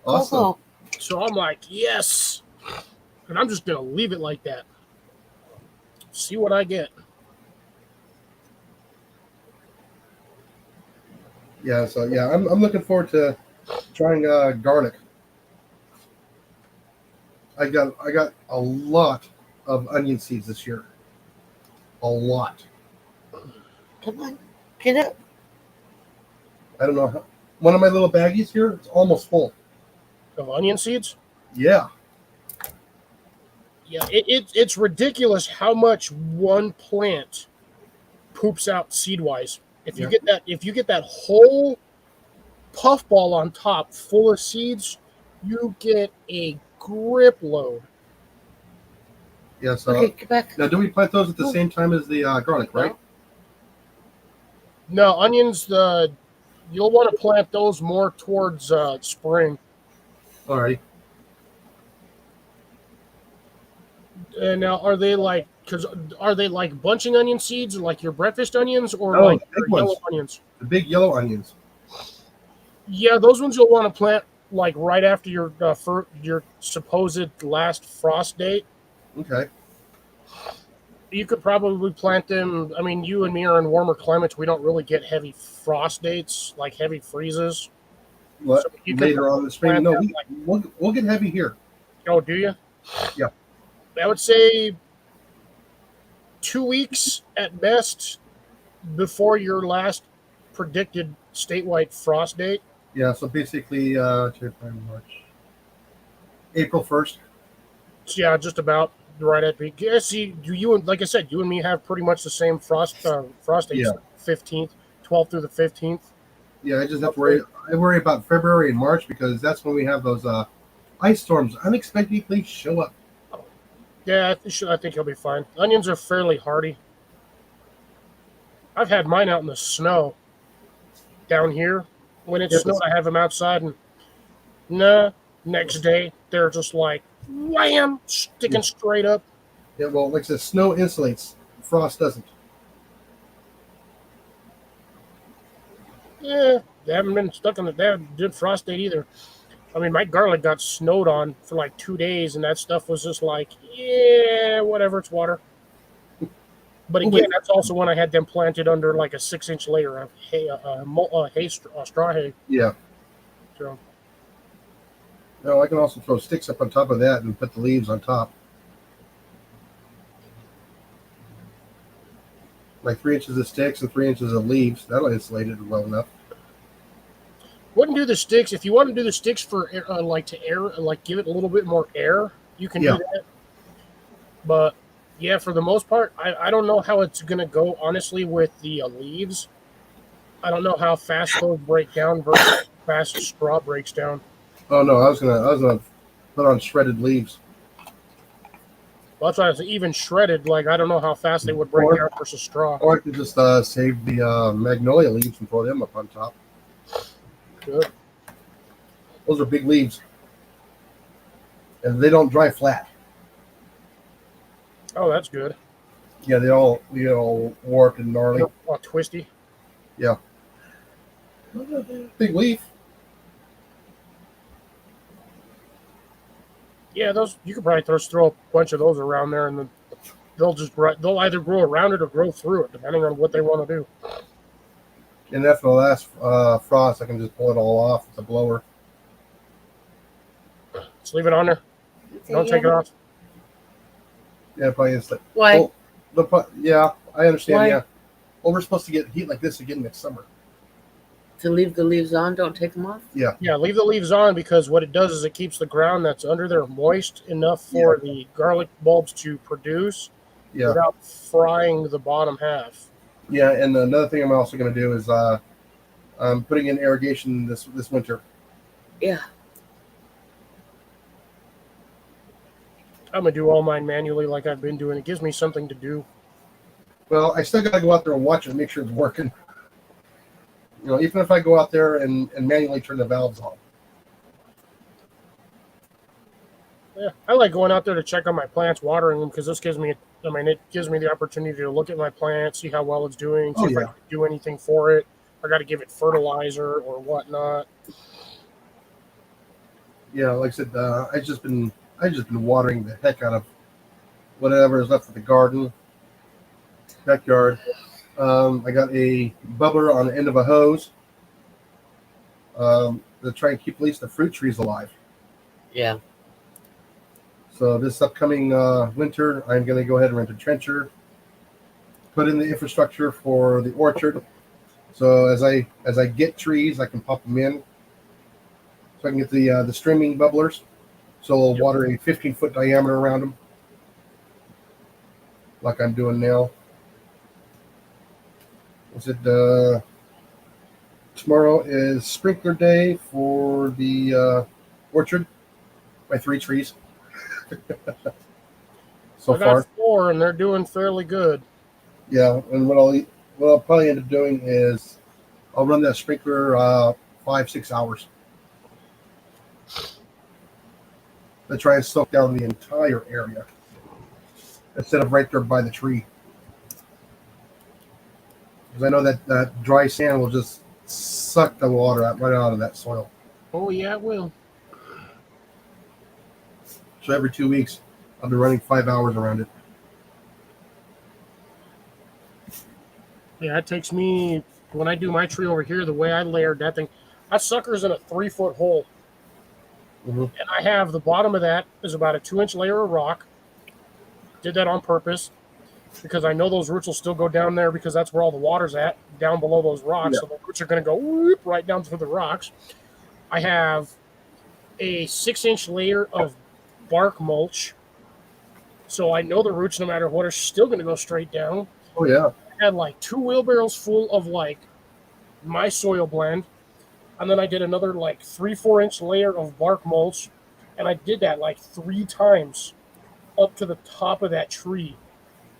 Awesome. Oh, So I'm like, yes. And I'm just going to leave it like that. See what I get. Yeah. So yeah, I'm looking forward to trying garlic. I got a lot of onion seeds this year. A lot. come on. Get up. I don't know how. One of my little baggies here, it's almost full. Of onion seeds? Yeah. Yeah, it's ridiculous how much one plant poops out seed-wise. If you get that whole puffball on top full of seeds, you get a grip load. Yeah. So Okay, get back. now, do we plant those at the same time as the garlic, right? No, onions, you'll want to plant those more towards spring. Alrighty. And now, are they like bunching onion seeds, like your breakfast onions, or No, like big your yellow ones. onions? The big yellow onions. Yeah, those ones you'll want to plant like right after your supposed last frost date. Okay. You could probably plant them. I mean, you and me are in warmer climates. We don't really get heavy frost dates, like heavy freezes. What? So you could Later on in the spring? plant No, them, we'll get heavy here. Oh, do you? Yeah. I would say 2 weeks at best before your last predicted statewide frost date. Yeah. So basically, March, April 1st. Yeah, just about right at the. Yeah, see, like I said, you and me have pretty much the same frost dates. Yeah. 15th, 12th through the 15th. Yeah, I just have to worry. I worry about February and March because that's when we have those ice storms unexpectedly show up. Yeah, I think he'll be fine. Onions are fairly hardy. I've had mine out in the snow down here. When it Yeah, snowed, I have them outside, and next day they're just like wham, sticking straight up. Yeah, well, like I said, snow insulates, frost doesn't. Yeah, they haven't been stuck on the good frost date either. I mean, my garlic got snowed on for like 2 days, and that stuff was just like, yeah, whatever, it's water. But Oh, again, wait. that's also when I had them planted under like a 6-inch layer of straw hay. Yeah. So, No, I can also throw sticks up on top of that and put the leaves on top. Like 3 inches of sticks and 3 inches of leaves. That'll insulate it well enough. wouldn't do the sticks if you want to do the sticks for like to air, like give it a little bit more air. You can Yeah. do that, but Yeah, for the most part, I don't know how it's gonna go honestly with the leaves. I don't know how fast those break down versus how fast straw breaks down. Oh no, I was gonna put on shredded leaves. Well, that's why I was even shredded. Like I don't know how fast they would break Or down versus straw. I could just save the magnolia leaves and throw them up on top. Good. Those are big leaves, and they don't dry flat. Oh, that's good. Yeah, they all warped and gnarly. Oh, twisty. Yeah, big leaf. Yeah, those you could probably just throw a bunch of those around there, and then they'll either grow around it or grow through it, depending on what they want to do. And after the last frost, I can just pull it all off with a blower. Just leave it on there. Don't take it off. Yeah, probably is. Why? Yeah, I understand. Why? Yeah, well, we're supposed to get heat like this again next summer. To leave the leaves on, don't take them off? Yeah, Yeah, leave the leaves on because what it does is it keeps the ground that's under there moist enough for the garlic bulbs to produce yeah, without frying the bottom half. yeah. And another thing I'm also going to do is I'm putting in irrigation this winter. Yeah. I'm gonna do all mine manually like I've been doing. It gives me something to do. Well, I still got to go out there and watch it and make sure it's working. You know, even if I go out there and manually turn the valves on. Yeah, I like going out there to check on my plants, watering them because this gives me, it gives me the opportunity to look at my plant, see how well it's doing, see if I can do anything for it. I got to give it fertilizer or whatnot. Yeah, like I said, I just been watering the heck out of whatever is left of the garden, backyard. I got a bubbler on the end of a hose to try and keep at least the fruit trees alive. Yeah. So this upcoming winter, I'm going to go ahead and rent a trencher, put in the infrastructure for the orchard. So as I get trees, I can pop them in. So I can get the streaming bubblers. So I'll water a 15-foot diameter around them, like I'm doing now. I said tomorrow is sprinkler day for the orchard. My 3 trees. So I got far, 4 and they're doing fairly good. yeah. And what I'll probably end up doing is I'll run that sprinkler 5-6 hours. To try and soak down the entire area instead of right there by the tree. Because I know that dry sand will just suck the water right out of that soil. Oh yeah, it will. So every 2 weeks, I'll be running 5 hours around it. Yeah, it takes me when I do my tree over here. The way I layered that thing, that sucker's in a 3-foot hole. Mm-hmm. And I have the bottom of that is about a 2-inch layer of rock. Did that on purpose because I know those roots will still go down there because that's where all the water's at, down below those rocks. Yeah. So the roots are going to go whoop, right down through the rocks. I have a 6-inch layer of bark mulch. So I know the roots, no matter what, are still going to go straight down. Oh, yeah. I had like 2 wheelbarrows full of like my soil blend. And then I did another like 3-4 inch layer of bark mulch. And I did that like 3 times up to the top of that tree.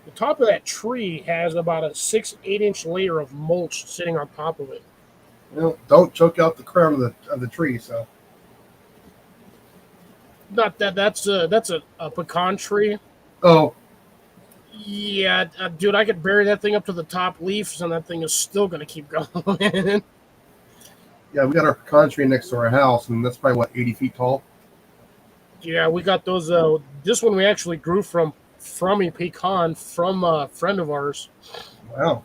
The top of that tree has about a 6-8 inch layer of mulch sitting on top of it. You know, don't choke out the crown of the tree. So Not that that's a pecan tree. oh Yeah, dude, I could bury that thing up to the top leaves, and that thing is still going to keep going. yeah, we got our pecan tree next to our house, and that's probably what 80 feet tall. Yeah, we got those. This one we actually grew from a pecan from a friend of ours. Wow.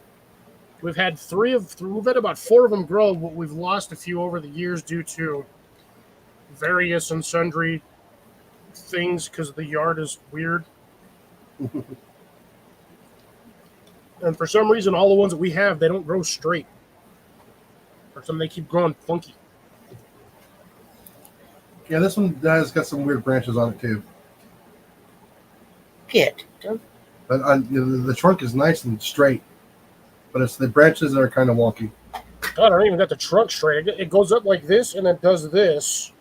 We've had we've had about 4 of them grow, but we've lost a few over the years due to various and sundry things because the yard is weird. And for some reason, all the ones that we have, they don't grow straight. Or some they keep growing funky. Yeah, this one has got some weird branches on it too. Kit. But the trunk is nice and straight, but it's the branches that are kind of wonky. God, I don't even got the trunk straight. It goes up like this and then does this.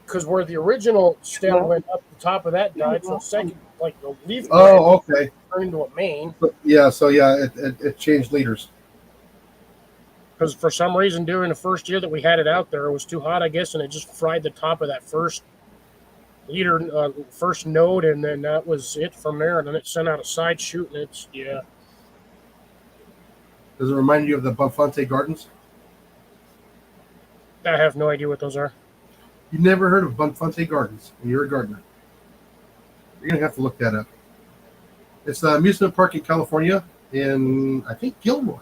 Because where the original stem went up, the top of that died. So second, like the leaf Oh, okay. turned into a main. Yeah, so yeah, it changed leaders. Because for some reason during the first year that we had it out there, it was too hot, I guess, and it just fried the top of that first leader, first node, and then that was it from there. And then it sent out a side shoot, and it's Does it remind you of the Bonfante Gardens? I have no idea what those are. You never heard of Bonfante Gardens, and you're a gardener. You're gonna have to look that up. It's the amusement park in California, in I think Gilroy,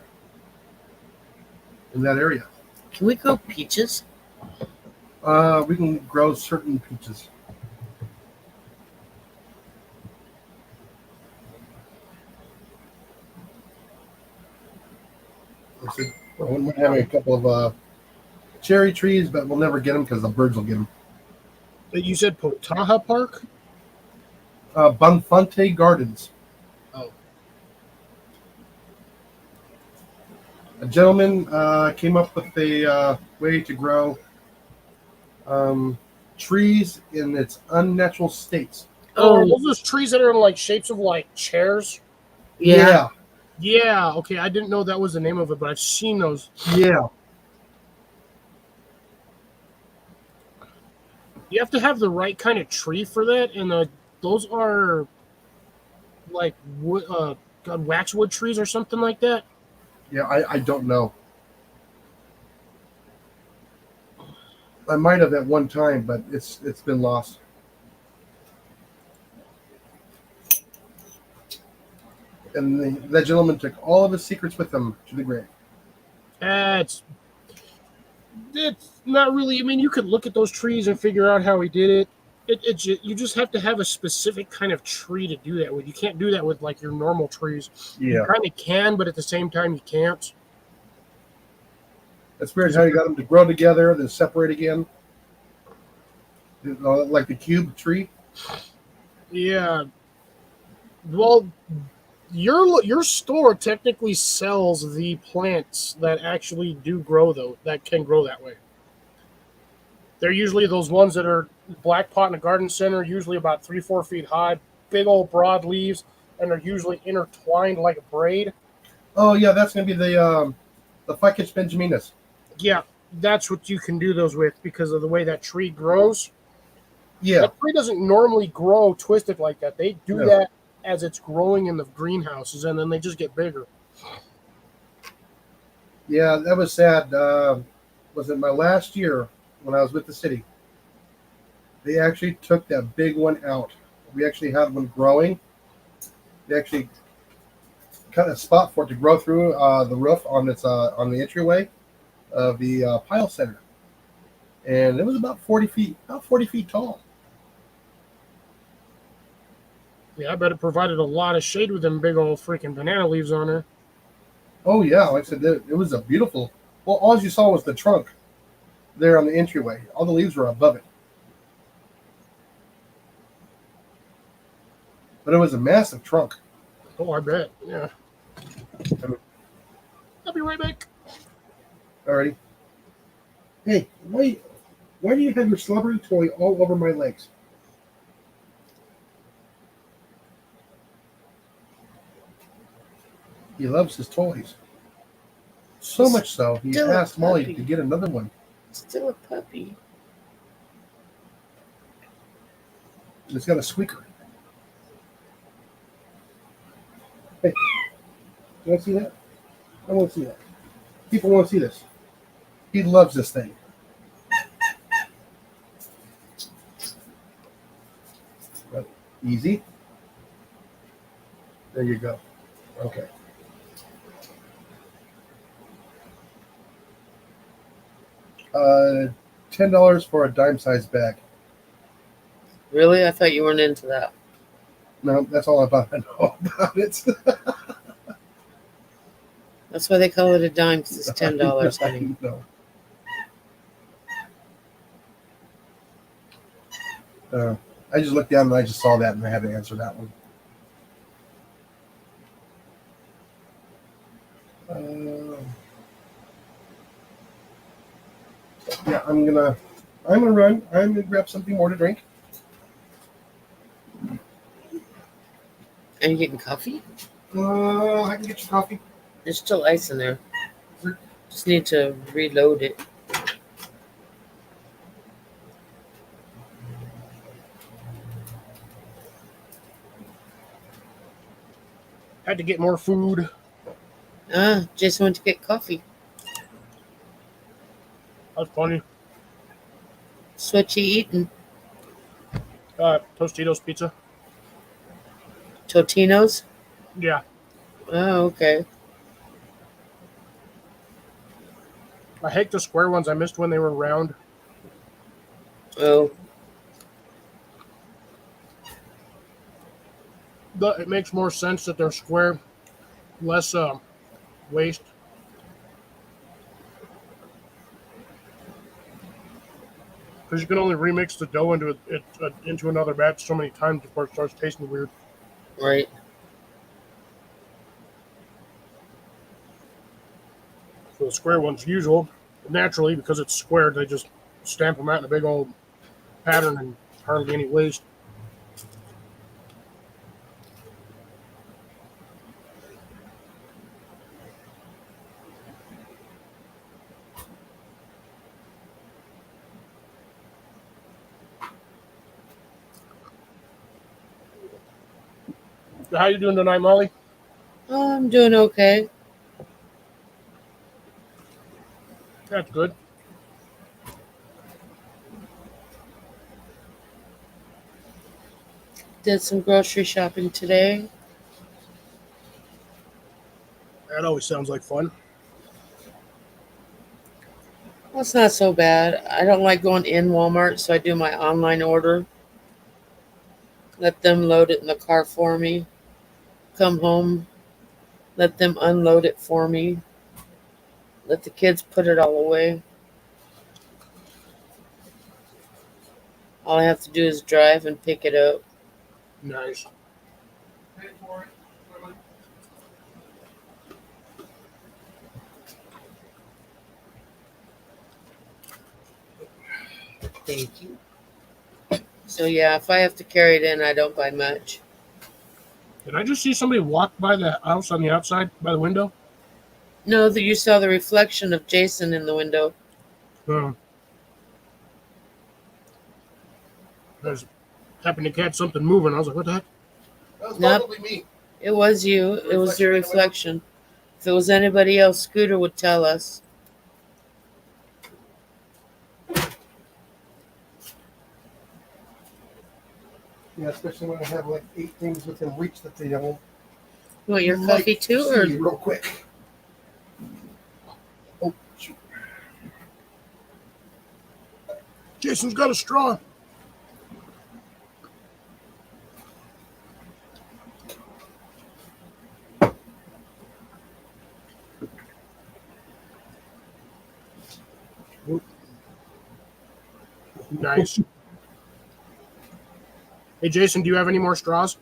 in that area. Can we grow peaches? We can grow certain peaches. We're having a couple of cherry trees, but we'll never get them because the birds will get them. You said Potaha Park? Bonfante Gardens. Oh. A gentleman came up with a way to grow trees in its unnatural states. Oh, those trees that are in like shapes of like chairs? Yeah. Yeah, okay. I didn't know that was the name of it, but I've seen those. Yeah. You have to have the right kind of tree for that, and those are like wood, waxwood trees or something like that. Yeah, I don't know. I might have at one time, but it's been lost. And that gentleman took all of his secrets with him to the grave. It's not really. I mean, you could look at those trees and figure out how he did it. You just have to have a specific kind of tree to do that with. You can't do that with like your normal trees. Yeah. You kind of can, but at the same time, you can't. That's weird how you got them to grow together, then separate again. Like the cube tree. Yeah. Well, your store technically sells the plants that actually do grow though, that can grow that way. They're usually those ones that are black pot in a garden center, usually about 3-4 feet high, big old broad leaves, and they're usually intertwined like a braid. Oh yeah, that's gonna be the Ficus benjaminus. Yeah, that's what you can do those with because of the way that tree grows. Yeah. That tree doesn't normally grow twisted like that. They do that as it's growing in the greenhouses, and then they just get bigger. Yeah, that was sad. Was it my last year when I was with the city? They actually took that big one out. We actually had one growing. They actually cut a spot for it to grow through the roof on the entryway of the Pyle Center, and it was about 40 feet tall. Yeah, I bet it provided a lot of shade with them big old freaking banana leaves on there. Oh yeah, like I said, it was a beautiful. Well, all you saw was the trunk there on the entryway. All the leaves were above it, but it was a massive trunk. Oh, I bet. Yeah. I'll be right back. Alrighty. Hey, why do you have your slobbery toy all over my legs? He loves his toys. So much so, he Still a asked Molly puppy. to get another one. Still a puppy. It's got a squeaker. Hey, you want to see that? I want to see that. People want to see this. He loves this thing. Easy. There you go. Okay. $10 for a dime-sized bag. Really? I thought you weren't into that. No, that's all I know about it. That's why they call it a dime, because it's $10, honey. No. I just looked down and I just saw that and I had to answer that one. Yeah, I'm gonna run. I'm gonna grab something more to drink. Are you getting coffee? I can get you coffee. There's still ice in there. Sure. Just need to reload it. Had to get more food. Jason went to get coffee. That's funny. That's what you eating? Tostitos pizza. Totino's? Yeah. Oh, okay. I hate the square ones. I missed when they were round. Oh, But it makes more sense that they're square, less waste. Because you can only remix the dough into another batch so many times before it starts tasting weird. right. So the square ones, usual, naturally, because it's squared, they just stamp them out in a big old pattern and hardly any waste. So how you doing tonight, Molly? Oh, I'm doing okay. That's good. Did some grocery shopping today. That always sounds like fun. Well, it's not so bad. I don't like going in Walmart, so I do my online order. Let them load it in the car for me. Come home, let them unload it for me. Let the kids put it all away. All I have to do is drive and pick it up. Nice. Thank you. So yeah, if I have to carry it in, I don't buy much. Did I just see somebody walk by the house on the outside by the window? No, that you saw the reflection of Jason in the window. I was happened to catch something moving. I was like, what the heck? That was Nope. probably me. It was you. It was your reflection. If it was anybody else, Scooter would tell us. Yeah, especially when I have like 8 things within reach that they don't. You want your might coffee too, or see real quick. Oh, shoot. Jason's got a straw. Nice. Hey, Jason, do you have any more straws?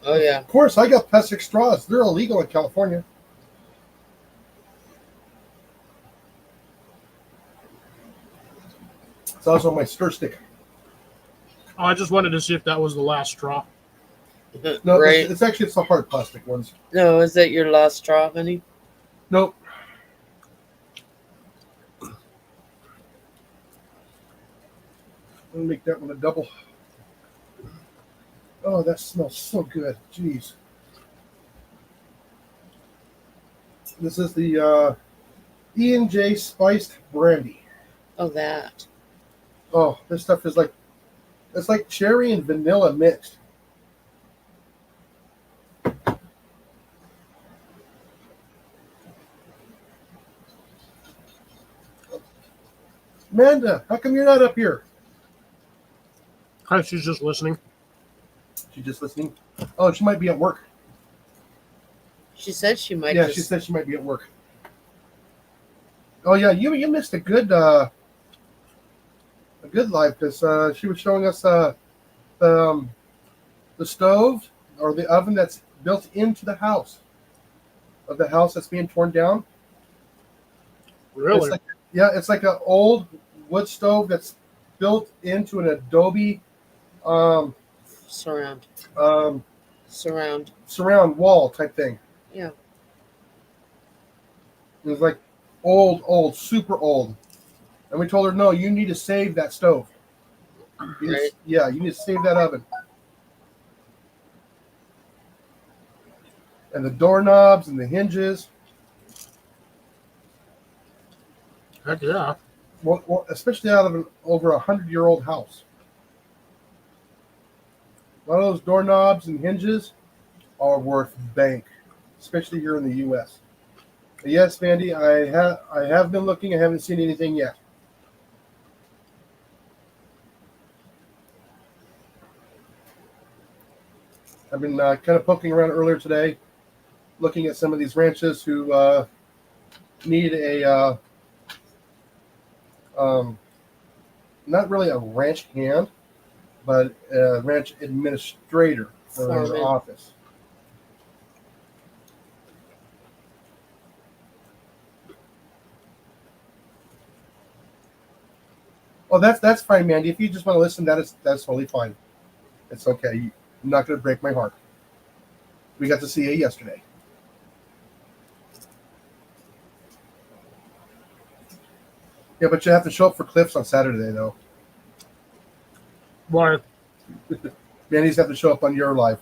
oh yeah, Of course, I got plastic straws. They're illegal in California. It's also my stir stick. Oh, I just wanted to see if that was the last straw. No, right? it's the hard plastic ones. No, is that your last straw, honey? Nope. I'm gonna make that one a double. Oh, that smells so good. Jeez. This is the E&J spiced brandy. Oh, that. Oh, this stuff is like, it's like cherry and vanilla mixed. Amanda, how come you're not up here? Hi, she's just listening. She just listening? Oh, she might be at work. She said she might. Yeah, just... she said she might be at work. Oh yeah, you missed a good live because she was showing us the stove or the oven that's built into the house of the house that's being torn down. Really? Yeah, it's like an old wood stove that's built into an adobe um, Surround. um, Surround. surround wall type thing. Yeah. It was like old, super old. And we told her, no, you need to save that stove. Right. Yeah, you need to save that oven. And the doorknobs and the hinges. Heck yeah. Well, especially out of an over 100-year-old house. A lot of those doorknobs and hinges are worth bank, especially here in the U.S. But yes, Mandy, I have been looking. I haven't seen anything yet. I've been kind of poking around earlier today, looking at some of these ranches who need a um, not really a ranch hand, but a ranch administrator for their Foreman. office. Well, that's fine, Mandy. If you just want to listen, that's totally fine. It's okay. You're not going to break my heart. We got to see you yesterday. Yeah, but you have to show up for Cliffs on Saturday, though. Why? Mandy's have to show up on your live.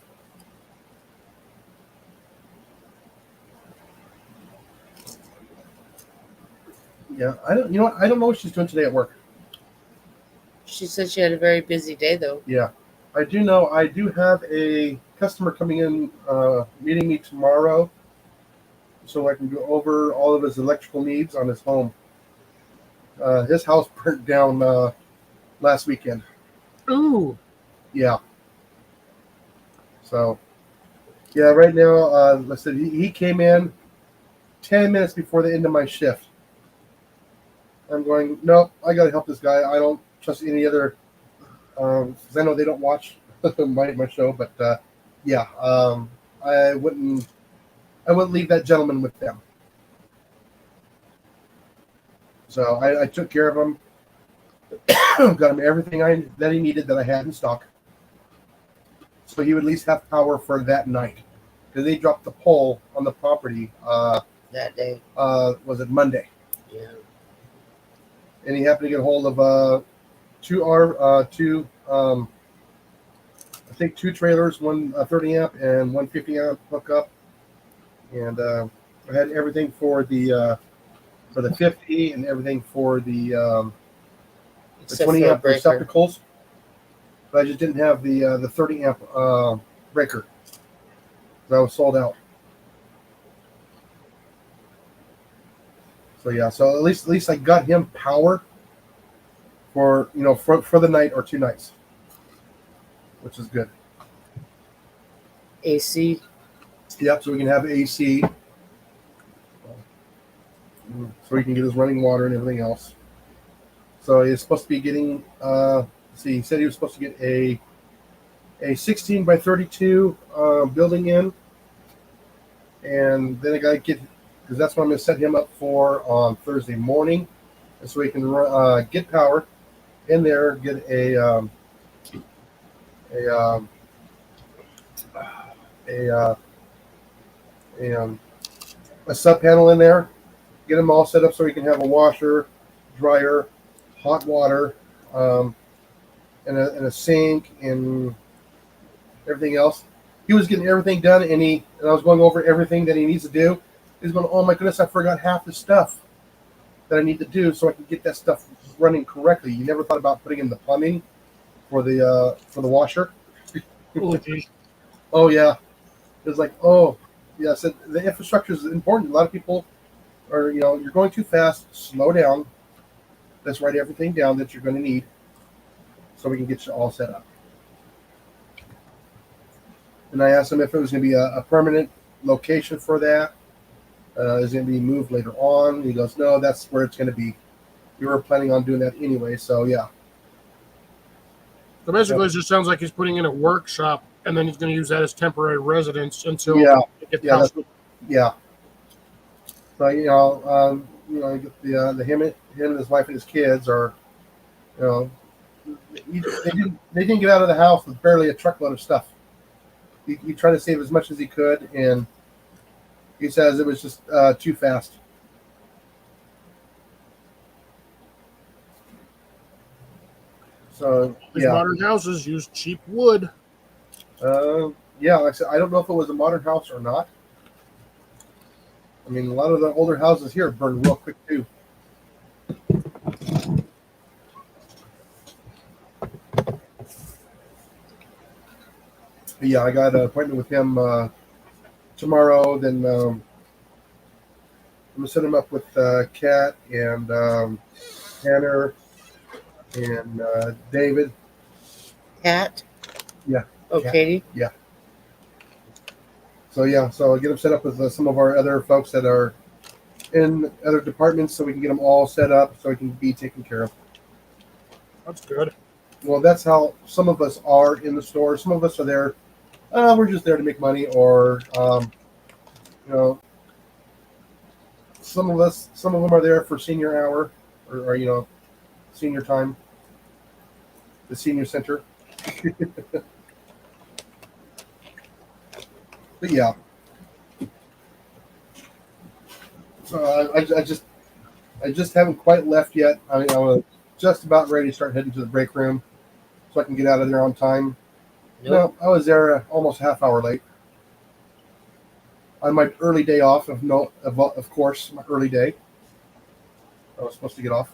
Yeah, I don't. You know what? I don't know what she's doing today at work. She said she had a very busy day though. Yeah, I do know. I do have a customer coming in, meeting me tomorrow, so I can go over all of his electrical needs on his home. His house burnt down last weekend. Ooh. Yeah. So, yeah, right now, let's see, he came in 10 minutes before the end of my shift. I'm going, no, I got to help this guy. I don't trust any other, because I know they don't watch my show, but yeah, I wouldn't leave that gentleman with them. So I took care of him, got him everything that he needed that I had in stock, so he would at least have power for that night. Because they dropped the pole on the property. That day. Was it Monday? Yeah. And he happened to get a hold of two I think two trailers, one 30 amp and one 50 amp hookup, and I had everything for the 50 and everything for the Except 20 for a amp breaker. receptacles, but I just didn't have the 30 amp breaker. That was sold out. So yeah, so at least I got him power for for the night or 2 nights, which is good. AC. Yep, so we can have AC, so he can get his running water and everything else. So he's supposed to be getting. He said he was supposed to get a 16 by 32 building in, and then I got to get, because that's what I'm going to set him up for on Thursday morning, and so he can get power in there, get a sub panel in there, get him all set up so he can have a washer, dryer, hot water, and a sink and everything else. He was getting everything done, and I was going over everything that he needs to do. He's going, oh my goodness, I forgot half the stuff that I need to do so I can get that stuff running correctly. You never thought about putting in the plumbing for the washer? Oh, geez. Oh yeah, it was like, oh yeah. I said the infrastructure is important. A lot of people are, you're going too fast. Slow down. Let's write everything down that you're going to need, so we can get you all set up. And I asked him if it was going to be a permanent location for that. Is it going to be moved later on? He goes, no, that's where it's going to be. We were planning on doing that anyway, so yeah. So basically, it just sounds like he's putting in a workshop, and then he's going to use that as temporary residence until it gets Yeah, house. yeah. So I get the him and his wife and his kids are, you know, they didn't get out of the house with barely a truckload of stuff. He tried to save as much as he could, and he says it was just too fast. So These yeah, modern houses use cheap wood. yeah. Like I said, I don't know if it was a modern house or not. I mean, a lot of the older houses here burn real quick too. But yeah, I got an appointment with him tomorrow. Then I'm gonna set him up with Kat and Tanner and David. Cat? Yeah. Oh, Cat. Katie? So yeah, so I'll get him set up with some of our other folks that are in other departments, so we can get them all set up so we can be taken care of. That's good. Well, that's how some of us are in the store. Some of us are there. We're just there to make money, or you know, some of them are there for senior hour, or you know, senior time, the senior center. But yeah, so I just haven't quite left yet. I was just about ready to start heading to the break room, so I can get out of there on time. Nope. No, I was there almost half hour late. On my early day off, of course, my early day. I was supposed to get off.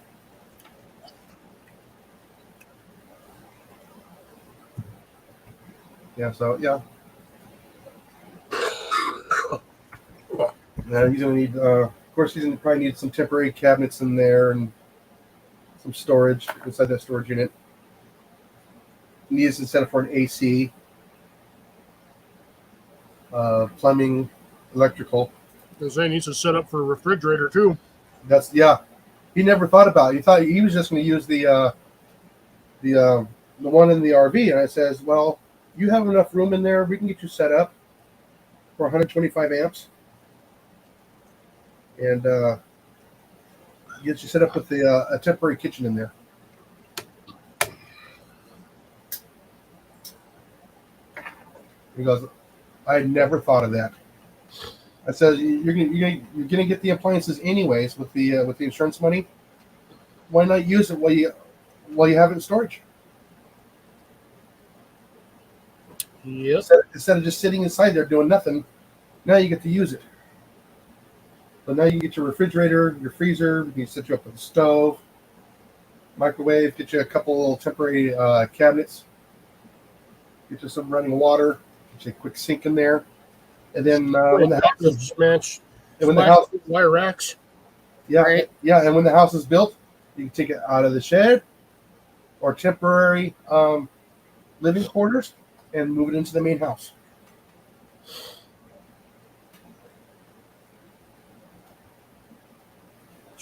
Yeah, so yeah. He's gonna need. Of course, he's gonna probably need some temporary cabinets in there and some storage inside that storage unit. He needs to set up for an AC, plumbing, electrical. Because they need to set up for a refrigerator too. That's yeah. He never thought about it. He thought he was just going to use the one in the RV, and I says, "Well, you have enough room in there. We can get you set up for 125 amps, and get you set up with a temporary kitchen in there." He goes, "I had never thought of that." I said, "You're gonna get the appliances anyways with the insurance money. Why not use it while you have it in storage? Yep. Instead of just sitting inside there doing nothing, now you get to use it. So now you get your refrigerator, your freezer. We can set you up with a stove, microwave. Get you a couple little temporary cabinets. Get you some running water. Get you a quick sink in there, and then when the house is match, and when the house wire racks. yeah Right. yeah and when the house is built, you can take it out of the shed or temporary living quarters and move it into the main house."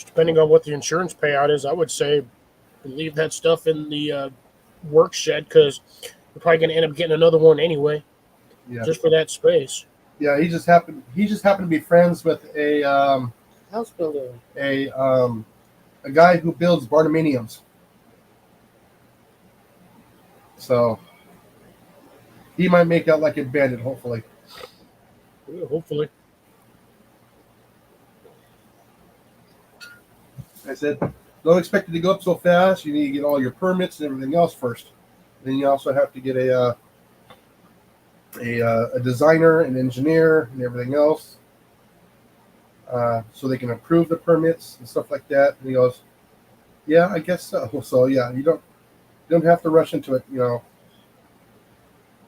Depending on what the insurance payout is, I would say leave that stuff in the work shed because you're probably going to end up getting another one anyway, Yeah, just for that space. yeah. He just happened to be friends with a House builder. a guy who builds barnuminiums. So he might make out like a bandit, hopefully. Yeah, hopefully. I said, don't expect it to go up so fast. You need to get all your permits and everything else first. Then you also have to get a designer, an engineer, and everything else, so they can approve the permits and stuff like that. And he goes, "Yeah, I guess so." So yeah, you don't have to rush into it. You know,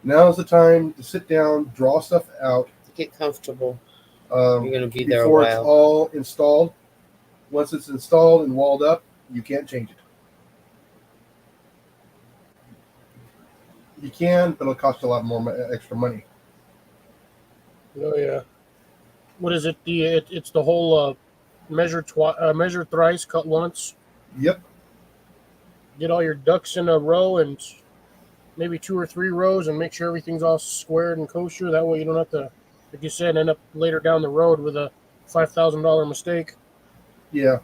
now's the time to sit down, draw stuff out. Get comfortable. You're going to be there a Before it's while. all installed. Once it's installed and walled up, you can't change it. You can, but it'll cost you a lot more extra money. Oh yeah. What is it? It's the whole measure thrice, cut once. Yep. Get all your ducks in a row and maybe 2 or 3 rows, and make sure everything's all squared and kosher. That way you don't have to, like you said, end up later down the road with a $5,000 mistake. Yeah.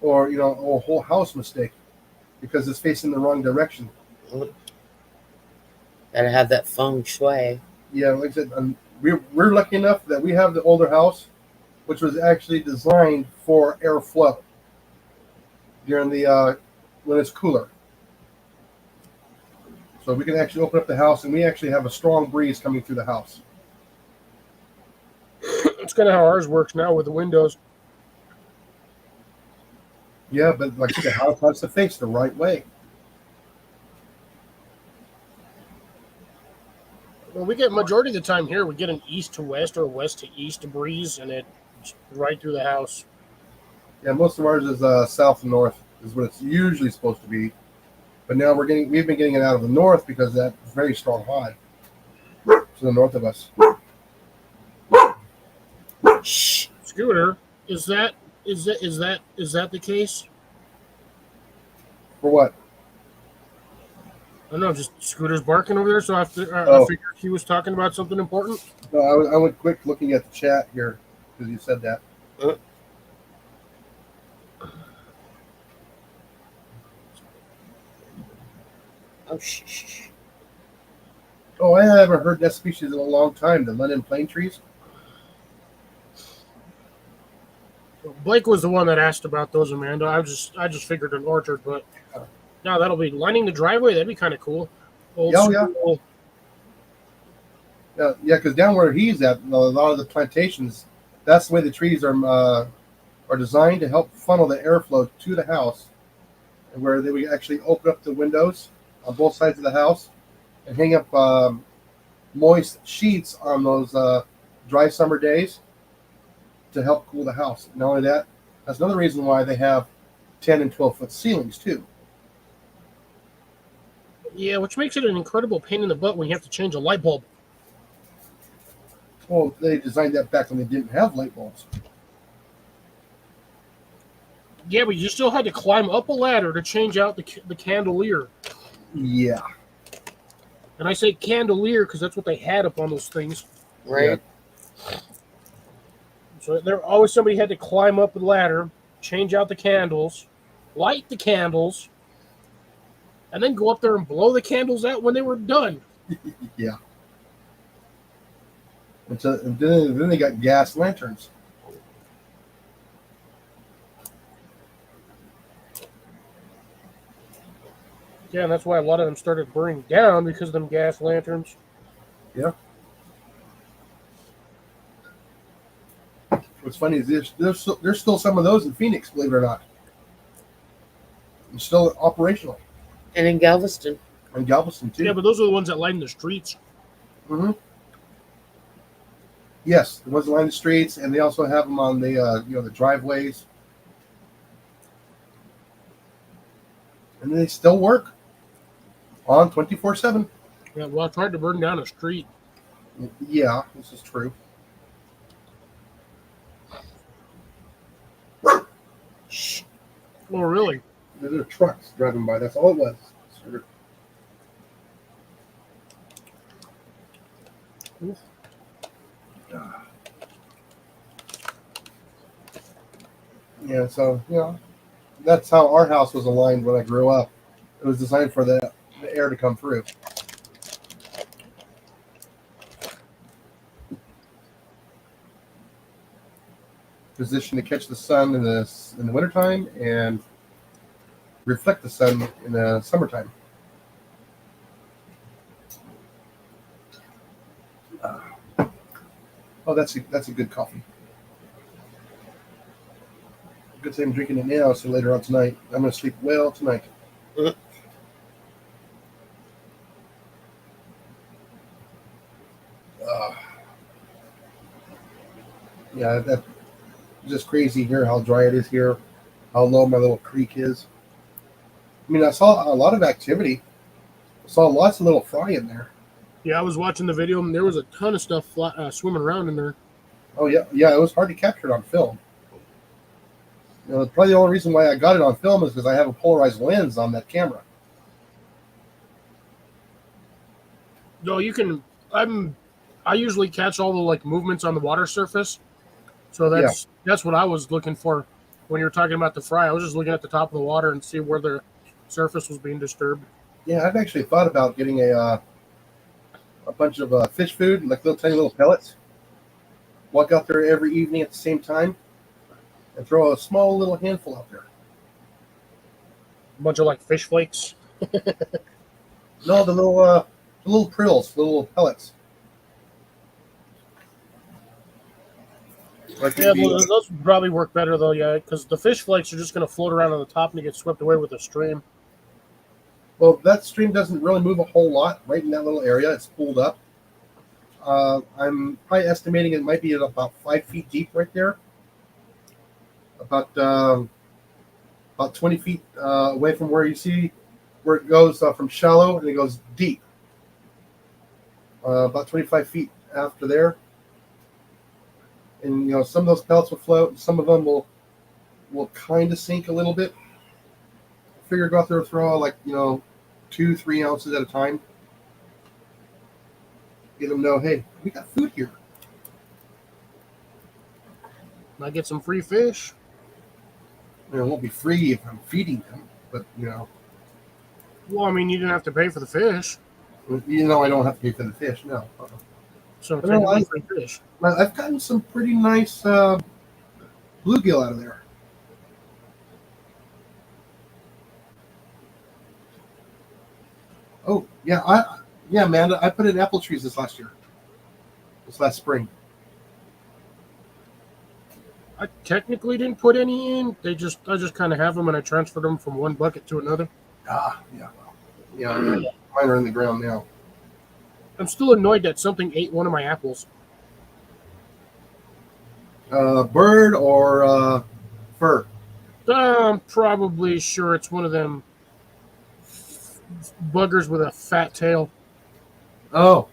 or a whole house mistake because it's facing the wrong direction. Gotta have that feng shui. Yeah, like I said, we're lucky enough that we have the older house, which was actually designed for airflow during the when it's cooler. So we can actually open up the house, and we actually have a strong breeze coming through the house. It's kind of how ours works now with the windows. Yeah, but like the house has to face the right way. Well, we get majority of the time here, we get an east to west or west to east breeze, and it's right through the house. Yeah, most of ours is south and north is what it's usually supposed to be, but now we've been getting it out of the north because of that very strong high to the north of us. Shh. Scooter, is that the case? For what? I don't know, just Scooter's barking over there, so I Oh. figured he was talking about something important. No, I went quick looking at the chat here because you said that. Oh, shh. Oh, I haven't heard that species in a long time. The London plane trees. Blake was the one that asked about those, Amanda. I just figured an orchard, but now that'll be lining the driveway. That'd be kind of cool. Old Oh, yeah. school. Yeah, because down where he's at, a lot of the plantations, that's the way the trees are designed to help funnel the airflow to the house, where they would actually open up the windows on both sides of the house and hang up moist sheets on those dry summer days to help cool the house. Not only that, that's another reason why they have 10 and 12-foot ceilings too. Yeah, which makes it an incredible pain in the butt when you have to change a light bulb. Well, they designed that back when they didn't have light bulbs. Yeah, but you still had to climb up a ladder to change out the candelier. Yeah. And I say candelier because that's what they had up on those things. Right? So there always somebody had to climb up the ladder, change out the candles, light the candles, and then go up there and blow the candles out when they were done. Yeah. And then they got gas lanterns. Yeah, and that's why a lot of them started burning down because of them gas lanterns. Yeah. What's funny is there's still some of those in Phoenix, believe it or not. It's still operational. And in Galveston. And Galveston too. Yeah, but those are the ones that line the streets. Mm-hmm. Yes, the ones that line the streets, and they also have them on the the driveways, and they still work on 24/7. Yeah, well, I tried to burn down a street. Yeah, this is true. Shh. Oh, really? There are trucks driving by. That's all it was. Oof. Yeah, so that's how our house was aligned when I grew up. It was designed for the air to come through. Position to catch the sun in the wintertime and reflect the sun in the summertime. Oh, that's a good coffee. Good thing I'm drinking it now, so later on tonight I'm going to sleep well tonight. Yeah, that's just crazy here how dry it is here, how low my little creek is. I mean, I saw a lot of activity. I saw lots of little fry in there. Yeah, I was watching the video, and there was a ton of stuff swimming around in there. Oh, yeah. It was hard to capture it on film. Probably the only reason why I got it on film is because I have a polarized lens on that camera. No, you can. I usually catch all the movements on the water surface, so that's what I was looking for. when you were talking about the fry, I was just looking at the top of the water and see where the surface was being disturbed. Yeah, I've actually thought about getting a bunch of fish food, like little tiny little pellets. Walk out there every evening at the same time, and throw a small little handful out there. A bunch of like fish flakes. No, the little prills, the little pellets. Like Yeah, maybe, well, those would probably work better though. Yeah, because the fish flakes are just going to float around on the top and they get swept away with the stream. well, that stream doesn't really move a whole lot right in that little area. It's pulled up. I'm probably estimating it might be at about 5 feet deep right there. About 20 feet away from where you see where it goes from shallow and it goes deep. About 25 feet after there. And some of those pellets will float, and some of them will kind of sink a little bit. Figure go out there and throw like 2-3 ounces at a time. Get them know, hey, we got food here. Might get some free fish. It won't be free if I'm feeding them, but Well, I mean, you didn't have to pay for the fish, I don't have to pay for the fish. No. so I don't know, technically free fish. I've gotten some pretty nice bluegill out of there. Oh yeah, Amanda, I put in apple trees this last spring. I technically didn't put any in. I just kind of have them and I transferred them from one bucket to another. Yeah, mine are in the ground now. I'm still annoyed that something ate one of my apples. Bird or fur? I'm probably sure it's one of them buggers with a fat tail. Oh,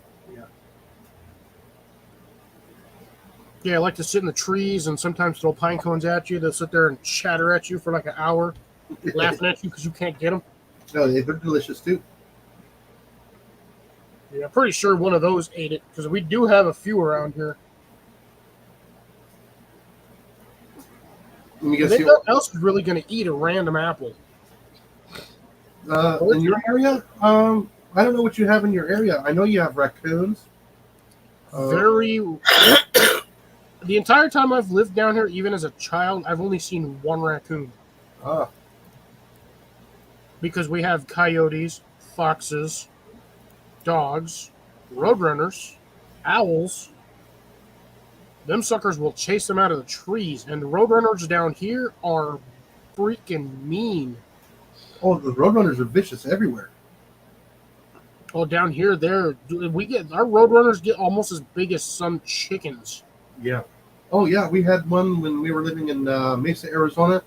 Yeah, I like to sit in the trees and sometimes throw pine cones at you. They'll sit there and chatter at you for like an hour, laughing at you because you can't get them. no, they're delicious too. Yeah, I'm pretty sure one of those ate it because we do have a few around here. Let me guess. What else is really going to eat a random apple? In your area, I don't know what you have in your area. I know you have raccoons. The entire time I've lived down here, even as a child, I've only seen one raccoon. Because we have coyotes, foxes, dogs, roadrunners, owls. Them suckers will chase them out of the trees, and the roadrunners down here are freaking mean. Oh, the roadrunners are vicious everywhere. Oh, down here, our roadrunners get almost as big as some chickens. Yeah. Oh, yeah. We had one when we were living in Mesa, Arizona,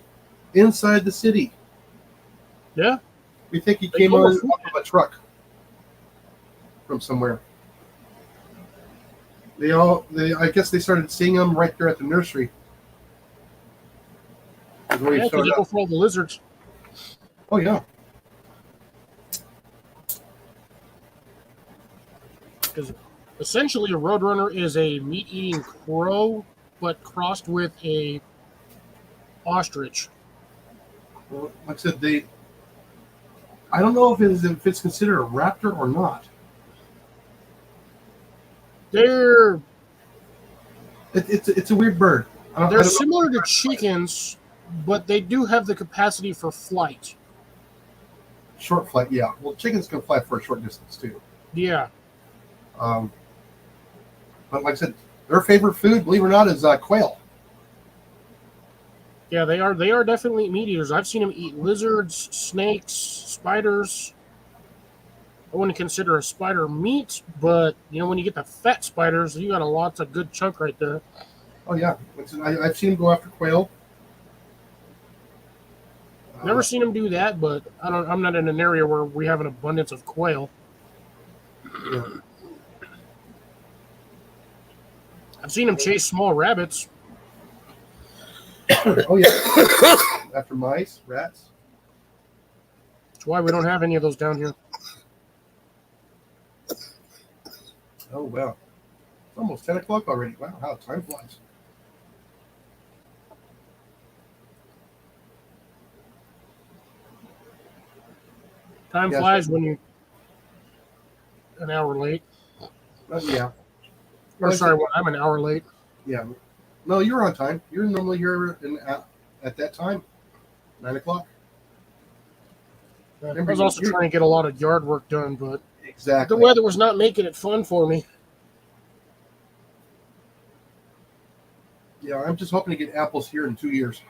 inside the city. Yeah. We think he came on off of a truck from somewhere. I guess they started seeing them right there at the nursery. Yeah, because they go for all the lizards. Oh, yeah. Because essentially a roadrunner is a meat-eating crow, but crossed with a ostrich. Well, like I said, I don't know if it's considered a raptor or not. It's a weird bird. They're similar to chickens, but they do have the capacity for flight. Short flight, yeah. Well, chickens can fly for a short distance too. Yeah. But like I said, their favorite food, believe it or not, is quail. Yeah, they are definitely meat eaters. I've seen them eat lizards, snakes, spiders. I wouldn't consider a spider meat, but when you get the fat spiders, you got a lots of good chunk right there. Oh yeah, I've seen them go after quail. Never seen them do that, but I'm not in an area where we have an abundance of quail. Yeah. I've seen them chase small rabbits. Oh yeah, after mice, rats. That's why we don't have any of those down here. Oh wow, it's almost 10 o'clock already. Wow, how time flies. Time Yeah, flies when you an hour late. Yeah. Or Well, sorry, when I'm an hour late. Yeah. No, you're on time. You're normally here at that time, 9 o'clock. I Remember, was also you're trying to get a lot of yard work done, but the exactly. weather was not making it fun for me. Yeah, I'm just hoping to get apples here in 2 years.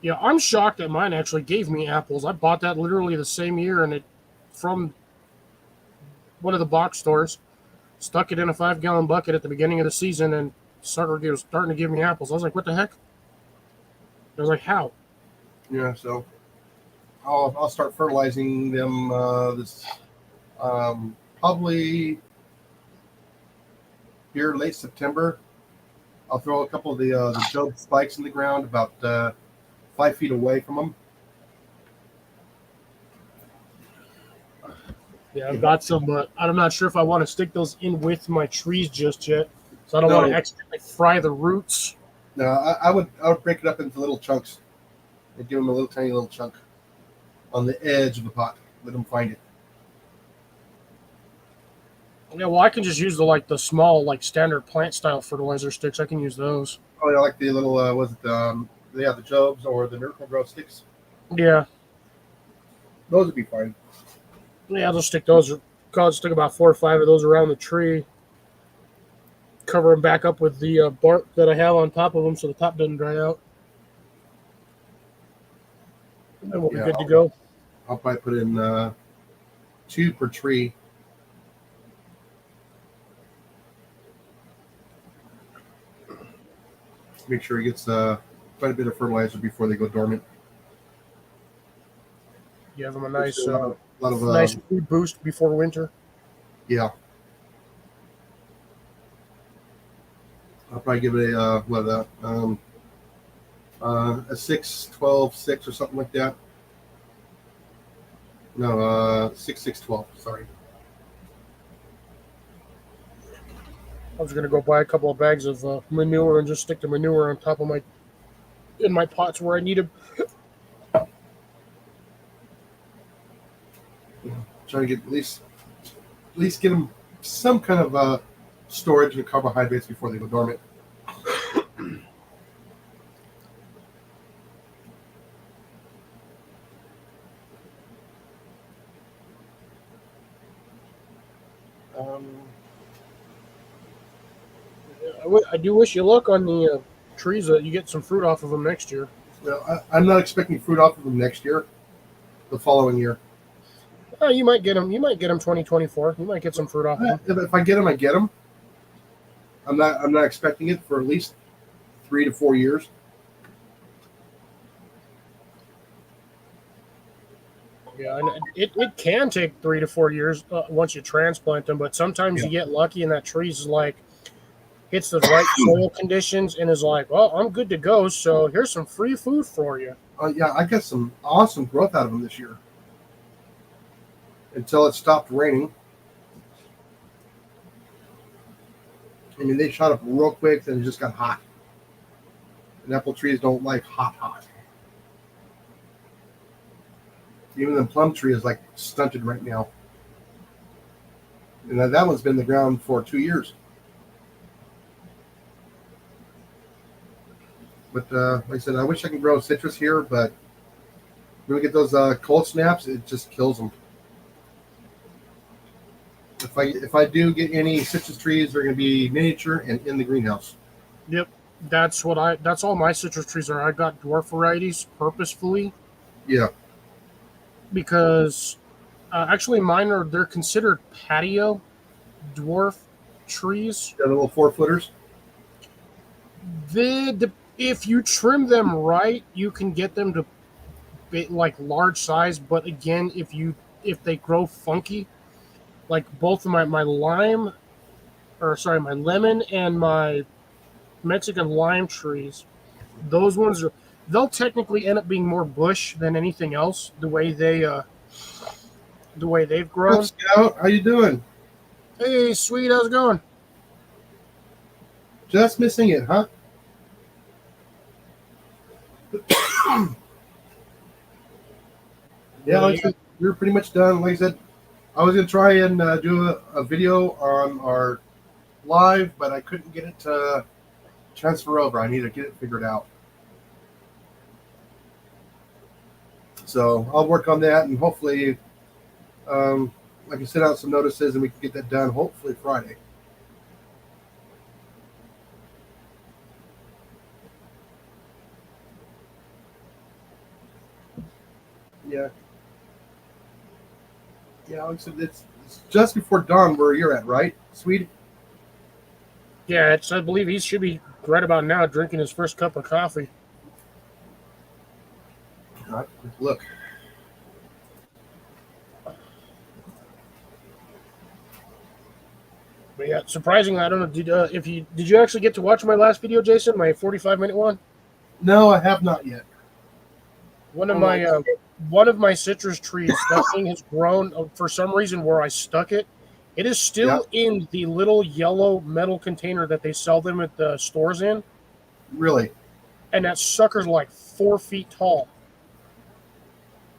Yeah, I'm shocked that mine actually gave me apples. I bought that literally the same year, and it from one of the box stores. Stuck it in a 5-gallon bucket at the beginning of the season, and sucker was starting to give me apples. I was like, "What the heck?" I was like, "How?" Yeah, so I'll start fertilizing them this probably here late September. I'll throw a couple of the Job spikes in the ground about 5 feet away from them. Yeah, I've got some, but I'm not sure if I want to stick those in with my trees just yet. So I don't want No. to accidentally fry the roots. No, I would break it up into little chunks and give them a little tiny little chunk on the edge of the pot. Let them find it. Yeah, well, I can just use the small standard plant style fertilizer sticks. I can use those. Oh, I like the little was it they have the Jobs or the Miracle Grow sticks. Yeah, Those would be fine. yeah, I'll just stick those. I'll stick about 4 or 5 of those around the tree. Cover them back up with the bark that I have on top of them, so the top doesn't dry out. And we'll be Yeah, good to go. I'll probably put in 2 per tree. Make sure it gets quite a bit of fertilizer before they go dormant. Give them a nice, A lot of nice food boost before winter. yeah. I'll probably give it a 6, 12, 6 or something like that. No, 6, 6, 12. Sorry. I was gonna go buy a couple of bags of manure and just stick the manure on top of in my pots where I need them. Try to get at least get them some kind of storage of carbohydrates before they go dormant. I do wish you luck on the trees that you get some fruit off of them next year. Well, I'm not expecting fruit off of them next year. The following year. You might get them. You might get them 2024. You might get some fruit off of them. If I get them, I get them. I'm not expecting it for at least 3 to 4 years. Yeah, and it can take 3 to 4 years once you transplant them, but sometimes you get lucky and that tree's hits the right soil conditions and is like, well, I'm good to go. So here's some free food for you. Yeah, I got some awesome growth out of them this year. Until it stopped raining. I mean, they shot up real quick, then it just got hot. And apple trees don't like hot. Even the plum tree is stunted right now. And that one's been in the ground for 2 years. But like I said, I wish I could grow citrus here, but when we get those cold snaps, it just kills them. If I do get any citrus trees, they're going to be miniature and in the greenhouse. Yep, that's all my citrus trees are. I got dwarf varieties purposefully. Yeah. Because actually they're considered patio dwarf trees. Yeah, the little 4-footers. If you trim them right, you can get them to be large size. But again, if they grow funky, like both of my lemon and my Mexican lime trees, those ones they'll technically end up being more bush than anything else. The way they've grown. What's Scout? How you doing? Hey, sweet, how's it going? Just missing it, huh? Yeah, like I said, we're pretty much done. Like I said, I was gonna try and do a video on our live, but I couldn't get it to transfer over. I need to get it figured out. So I'll work on that, and hopefully, I can send out some notices, and we can get that done. Hopefully Friday. Yeah. Yeah, like I said, it's just before dawn where you're at, right, Swede? Yeah, I believe he should be right about now drinking his first cup of coffee. All right, look. But yeah, surprisingly, I don't know. Did you actually get to watch my last video, Jason? My 45-minute one. No, I have not yet. One of my citrus trees. That thing has grown for some reason where I stuck it. It is still in the little yellow metal container that they sell them at the stores in, Really? and that sucker's like 4 feet tall.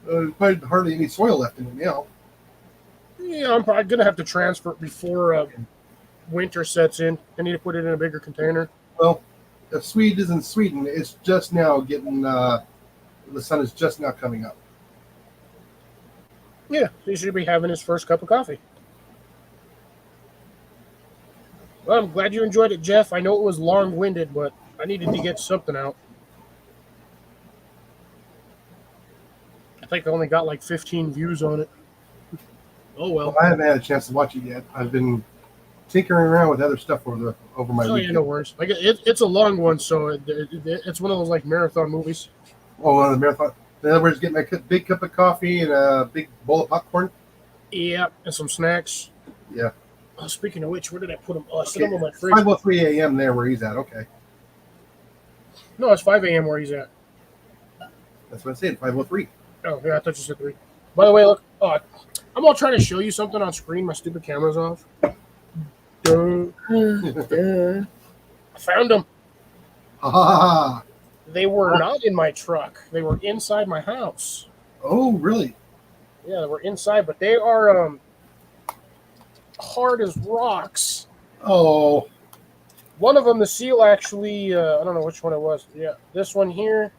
Probably hardly any soil left in it now. Yeah, I'm probably gonna have to transfer it before winter sets in. I need to put it in a bigger container. Well, if Sweden isn't Sweden, it's just now getting the sun is just now coming up. Yeah, he should be having his first cup of coffee. Well, I'm glad you enjoyed it, Jeff. I know it was long-winded, but I needed to get something out. I think I only got like 15 views on it. Oh well. I haven't had a chance to watch it yet. I've been tinkering around with other stuff over my Oh yeah, weekend. no worries. Like it's a long one, so it's one of those like marathon movies. Oh, the marathon. In other words, get my big cup of coffee and a big bowl of popcorn. Yeah, and some snacks. Yeah. Oh, speaking of which, where did I put them? Oh, I set them on my fridge. 5:03 a.m. there where he's at. Okay, No, it's 5 a.m. where he's at. that's what I said. 5:03. Oh, yeah, I thought you said 3. By the way, look, I'm all trying to show you something on screen. My stupid camera's off. Duh. Duh. I found them. Ha ha ha! They were not in my truck. They were inside my house. Oh, really? Yeah, they were inside, but they are hard as rocks. Oh, One of them, the seal actually, I don't know which one it was. Yeah, this one here.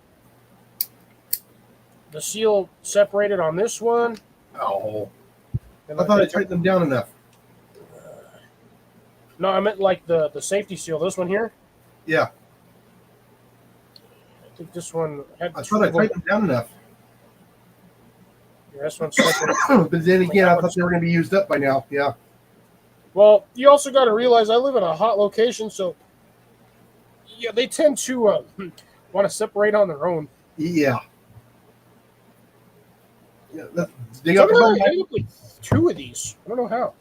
The seal separated on this one. oh! And I thought I tightened them down enough. No, I meant like the safety seal. This one here. Yeah, I think this one had. I thought I tightened them down enough. Yeah, this one's separate. But then again, I thought they were going to be used up by now. Yeah. Well, you also got to realize I live in a hot location, so yeah, they tend to want to separate on their own. Yeah. Yeah. Dig So up I the ended up like 2 of these. I don't know how.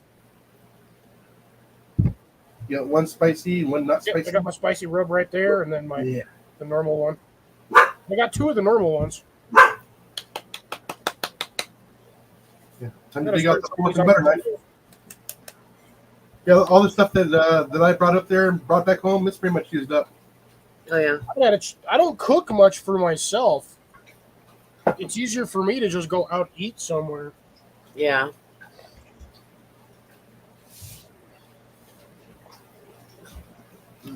You got one spicy, one not Yeah, spicy. I got my spicy rub right there, and then Yeah. the normal one. I got 2 of the normal ones. Yeah. Time to Gotta dig out start the putting these on better my knife. Yeah, all the stuff that I brought up there and brought back home, it's pretty much used up. Oh yeah. I don't cook much for myself. It's easier for me to just go out eat somewhere. Yeah.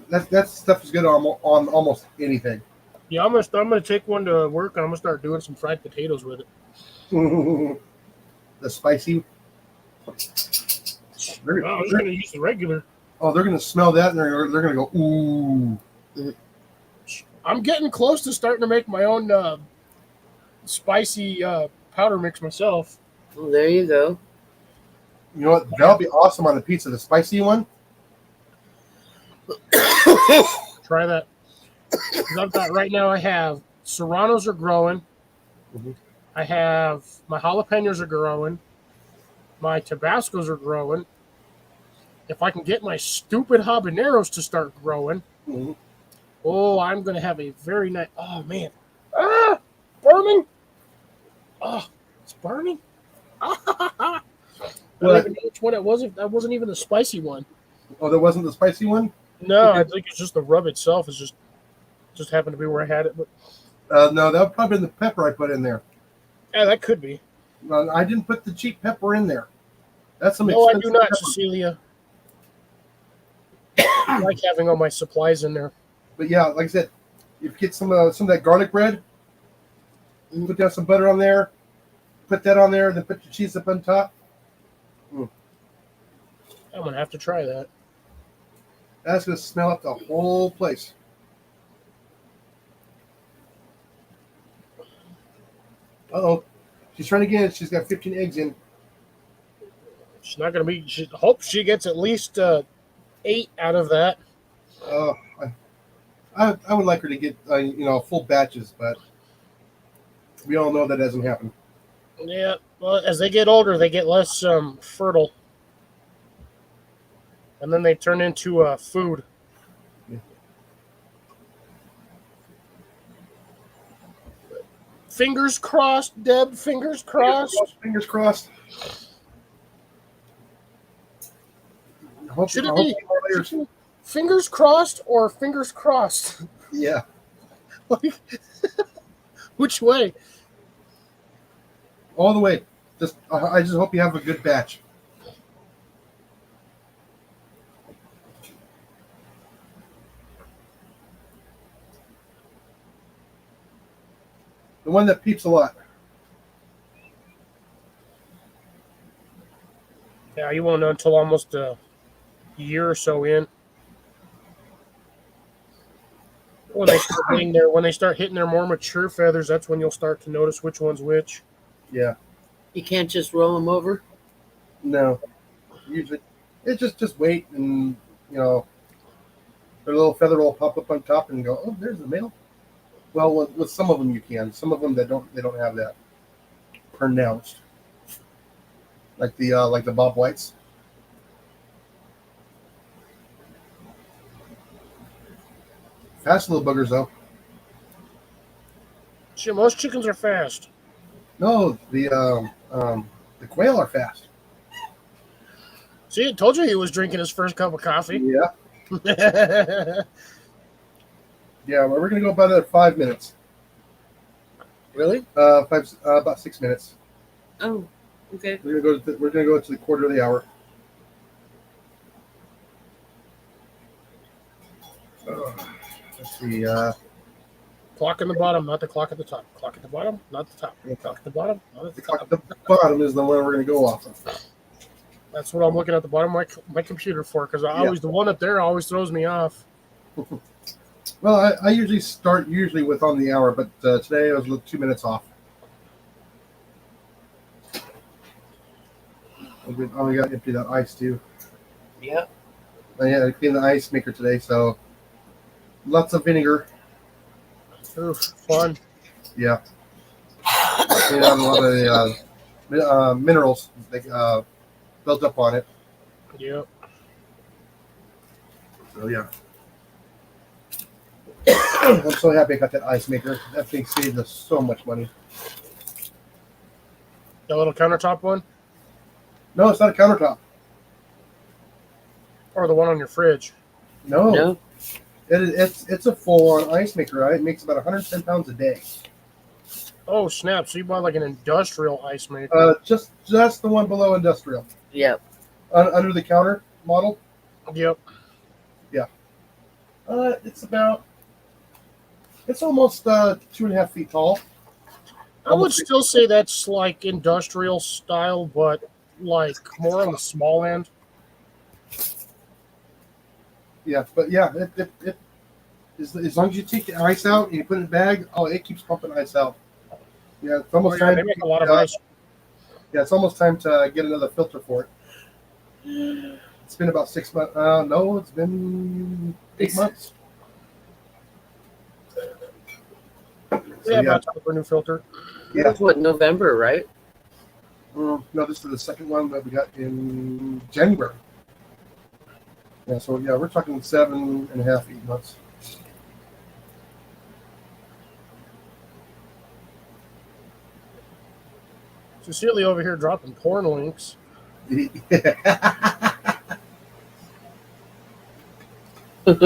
That stuff is good on almost anything. Yeah, I'm gonna take one to work and I'm gonna start doing some fried potatoes with it. The spicy. Oh, I was gonna use the regular. They're gonna smell that and they're gonna go ooh. I'm getting close to starting to make my own spicy powder mix myself. Well, there you go. You know what? That'll be awesome on the pizza. The spicy one. Try that. 'Cause I've got right now. I have serranos are growing. Mhm. I have my jalapenos are growing. My Tabascos are growing. If I can get my stupid habaneros to start growing, Mhm. oh, I'm gonna have a very nice. Oh man, burning! Oh, it's burning. I don't even know which one it was. That wasn't even the spicy one. Oh, that wasn't the spicy one. No, I think it's just the rub itself. Is just happened to be where I had it. But No, that would probably been the pepper I put in there. yeah, that could be. No, I didn't put the cheap pepper in there. That's some No, I expensive do not, pepper. Cecilia. I like having all my supplies in there. But yeah, like I said, if you get some of that garlic bread, put down some butter on there, put that on there, then put your cheese up on top. I'm gonna have to try that. That's gonna smell up the whole place. Uh-oh. She's trying again. She's got 15 eggs in. She's not gonna be. Hope she gets at least 8 out of that. Uh, I would like her to get full batches, but we all know that doesn't happen. Yeah. Well, as they get older, they get less fertile, and then they turn into food. Yeah. Fingers crossed, Deb. Fingers crossed. Fingers crossed. Should it be fingers crossed or fingers crossed? Yeah. Like, which way? All the way. I just hope you have a good batch. The one that peeps a lot. Yeah, you won't know until almost a year or so in. When they start hitting their more mature feathers, that's when you'll start to notice which one's which. Yeah. You can't just roll them over. No. Usually, it's just wait, and their little feather will pop up on top, and go, oh, there's the male. Well, with some of them you can. Some of them they don't have that pronounced. Like the Bob Whites. Fast little boogers though. Shit, most chickens are fast. No, the quail are fast. See, I told you he was drinking his first cup of coffee. Yeah. Yeah, we're gonna go about 5 minutes. Really? About 6 minutes. Oh, okay. We're gonna go to the quarter of the hour. Let's see. Clock in the bottom, not the clock at the top. Clock at the bottom, not the top. Clock at the bottom, not at The the clock top. at the bottom is the one we're gonna go off of. That's what I'm looking at the bottom of my computer for, because the one up there always throws me off. Well, I usually start with on the hour, but today I was 2 minutes off. I got to empty that ice too. Yep. I had to clean the ice maker today, so lots of vinegar. Oof, fun. Yeah. Clean out a lot of the minerals they built up on it. Yep. So yeah. I'm so happy I got that ice maker. That thing saved us so much money. The little countertop one? No, it's not a countertop. Or the one on your fridge? No. It's a full-on ice maker. Right? It makes about 110 pounds a day. Oh, snap. So you bought like an industrial ice maker. Just the one below industrial. Yep. Under the counter model. Yep. Yeah. It's almost 2.5 feet tall. I would still say that's like industrial style, but like more on the small end. Yeah, but yeah, it as long as you take the ice out and you put it in a bag, it keeps pumping ice out. Yeah, it's almost time. They make a lot of ice. Yeah, it's almost time to get another filter for it. It's been about 6 months. No, it's been 8 months. Yeah, about time for a new filter. Yeah. That's what, November, right? No, this is the second one that we got in January. Yeah, so yeah, we're talking 7.5, 8 months. Cecilia over here dropping porn links. That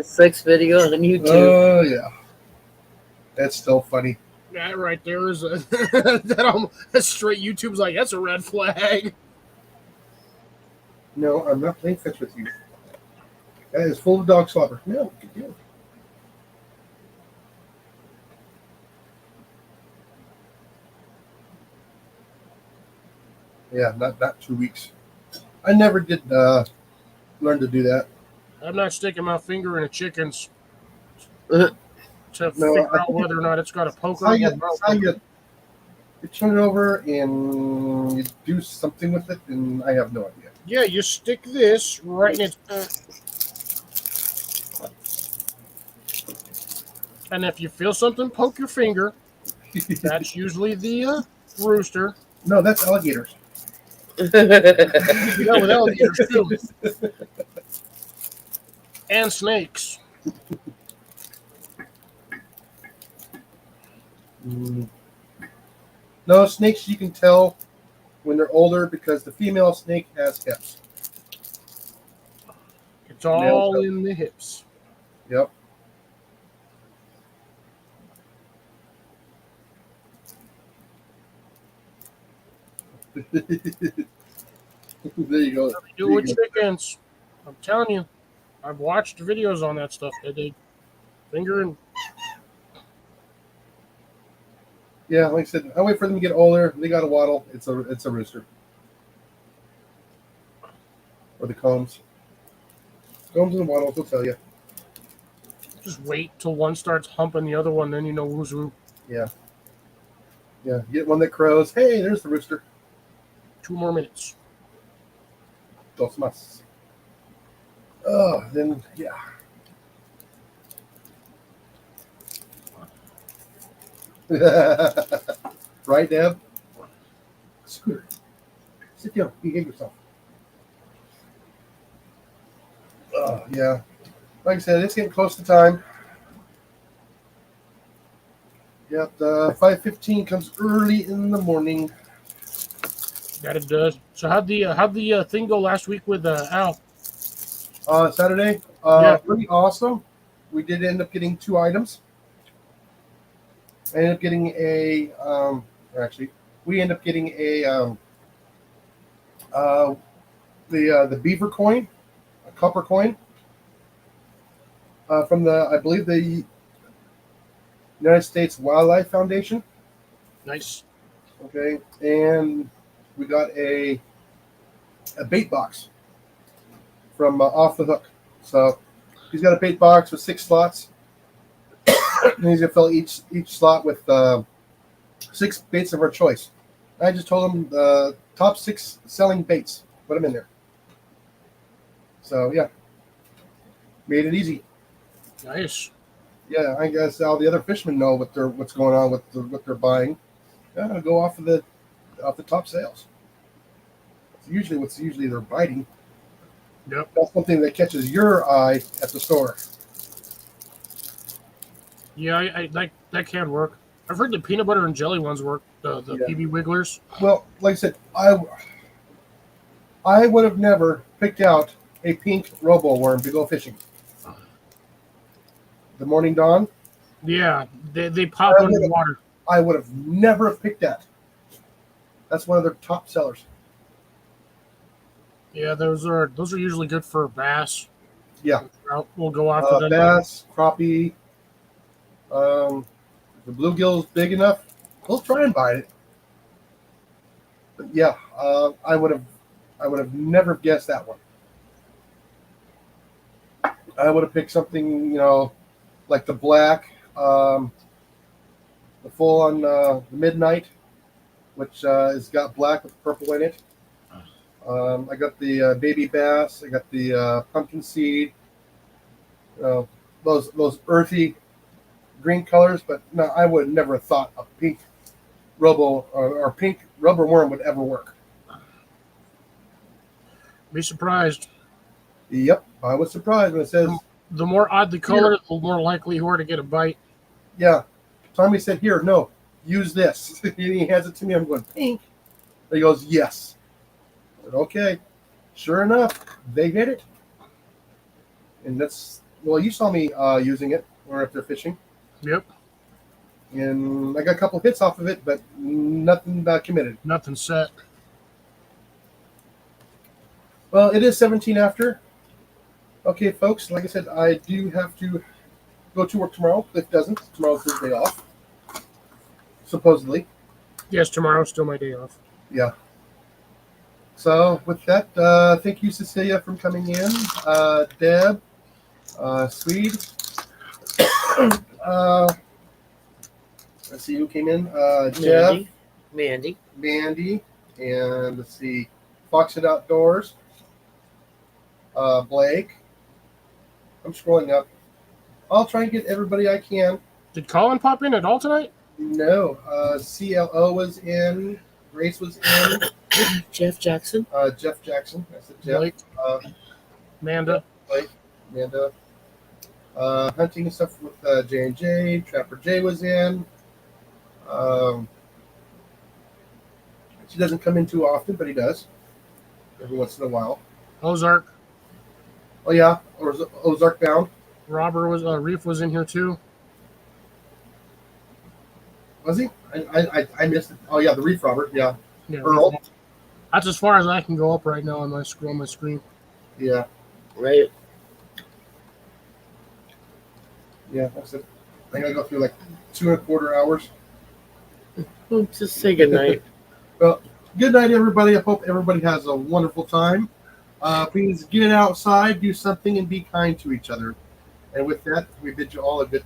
sex video on YouTube. Oh yeah, that's still funny. That right there is a that straight YouTube's like that's a red flag. No, I'm not playing fetch with you. That is full of dog slobber. No, good deal. Yeah, not 2 weeks. I never did learn to do that. I'm not sticking my finger in a chicken's Uh, to No, figure I out think whether or not it's got a it's poker. how Or you, no it's how poker. you turn it over and you do something with it, and I have no idea. Yeah, you stick this right in its, and if you feel something, poke your finger. That's usually the rooster. No, that's alligators. You can do that with alligators too, and snakes. Mm. No, snakes you can tell when they're older because the female snake has hips. It's all in the hips. Yep. There you go. They do with chickens. I'm telling you, I've watched videos on that stuff. They finger and Yeah, like I said, I wait for them to get older. They got a waddle. It's a rooster. Or the combs. Combs and waddles will tell you. just wait till one starts humping the other one, then you know who's who. Yeah. Yeah. Get one that crows. Hey, there's the rooster. 2 more minutes. Dos más. Oh, then yeah. Right, Deb? Scooter. Sit down. Behave yourself. Oh, yeah. Like I said, it's getting close to time. Yep, the 5:15 comes early in the morning. That it does. So how'd the thing go last week with Al? Saturday, Yeah. pretty awesome. We did end up getting 2 items. I ended up getting or actually, we ended up getting uh, the beaver coin, a copper coin, from I believe the United States Wildlife Foundation. Nice. Okay, and we got a bait box from Off the Hook. So he's got a bait box with 6 slots. And he's gonna fill each slot with 6 baits of our choice. I just told him the top 6 selling baits. Put them in there. So yeah, made it easy. Nice. Yeah, I guess all the other fishermen know what's going on with what they're buying. Go off the top sales. What's usually they're biting. Yep. That's something that catches your eye at the store. Yeah, I like that can work. I've heard the peanut butter and jelly ones work. The Yeah. PB Wigglers. Well, like I said, I would have never picked out a pink robo worm to go fishing. The Morning Dawn, Yeah, they pop under the water. I would have never have picked that. That's one of their top sellers. Yeah, those are usually good for bass. Yeah. We'll go after them. Bass, crappie. If the bluegill's big enough, we'll try and bite it. But yeah, I would have never guessed that one. I would have picked something, like the black, the full on the midnight, which has got black with purple in it. I got the baby bass. I got the pumpkin seed. Those earthy green colors, but no, I would never have thought a pink or pink rubber worm would ever work. Be surprised. Yep, I was surprised when it says, The more oddly colored, the more likely you are to get a bite. yeah. Tommy said, here, no, use this. And he hands it to me. I'm going, pink. He goes, yes. I said, okay. Sure enough, they hit it. And you saw me using it or if they're fishing. Yep. and I got a couple hits off of it, but nothing committed. Nothing set. Well, it is 17 after. Okay, folks, like I said, I do have to go to work tomorrow. Cliff doesn't. Tomorrow's his day off, supposedly. Yes, tomorrow's still my day off. Yeah. So with that, thank you, Cecilia, for coming in. Deb, Swede. Let's see who came in. Jeff, Mandy. Mandy, and let's see, Foxhead Outdoors. Blake. I'm scrolling up. I'll try and get everybody I can. Did Colin pop in at all tonight? No. CLO was in. Grace was in. Jeff Jackson. Jeff Jackson. I said Jeff. Blake, Amanda. Blake, Amanda. Hunting and stuff with J&J. Trapper J was in. She doesn't come in too often, but he does. Every once in a while. Ozark. Oh, yeah. Or is it Ozark Bound? Robert was Reef was in here too. Was he? I missed it. Oh, yeah, the Reef Robert. Yeah. Yeah, Earl. that's as far as I can go up right now on my screen. Yeah. Right. Yeah, that's it. I gotta go through like 2.25 hours. Well, just say goodnight. Well, good night, everybody. I hope everybody has a wonderful time. Please get outside, do something, and be kind to each other. And with that, we bid you all a good night.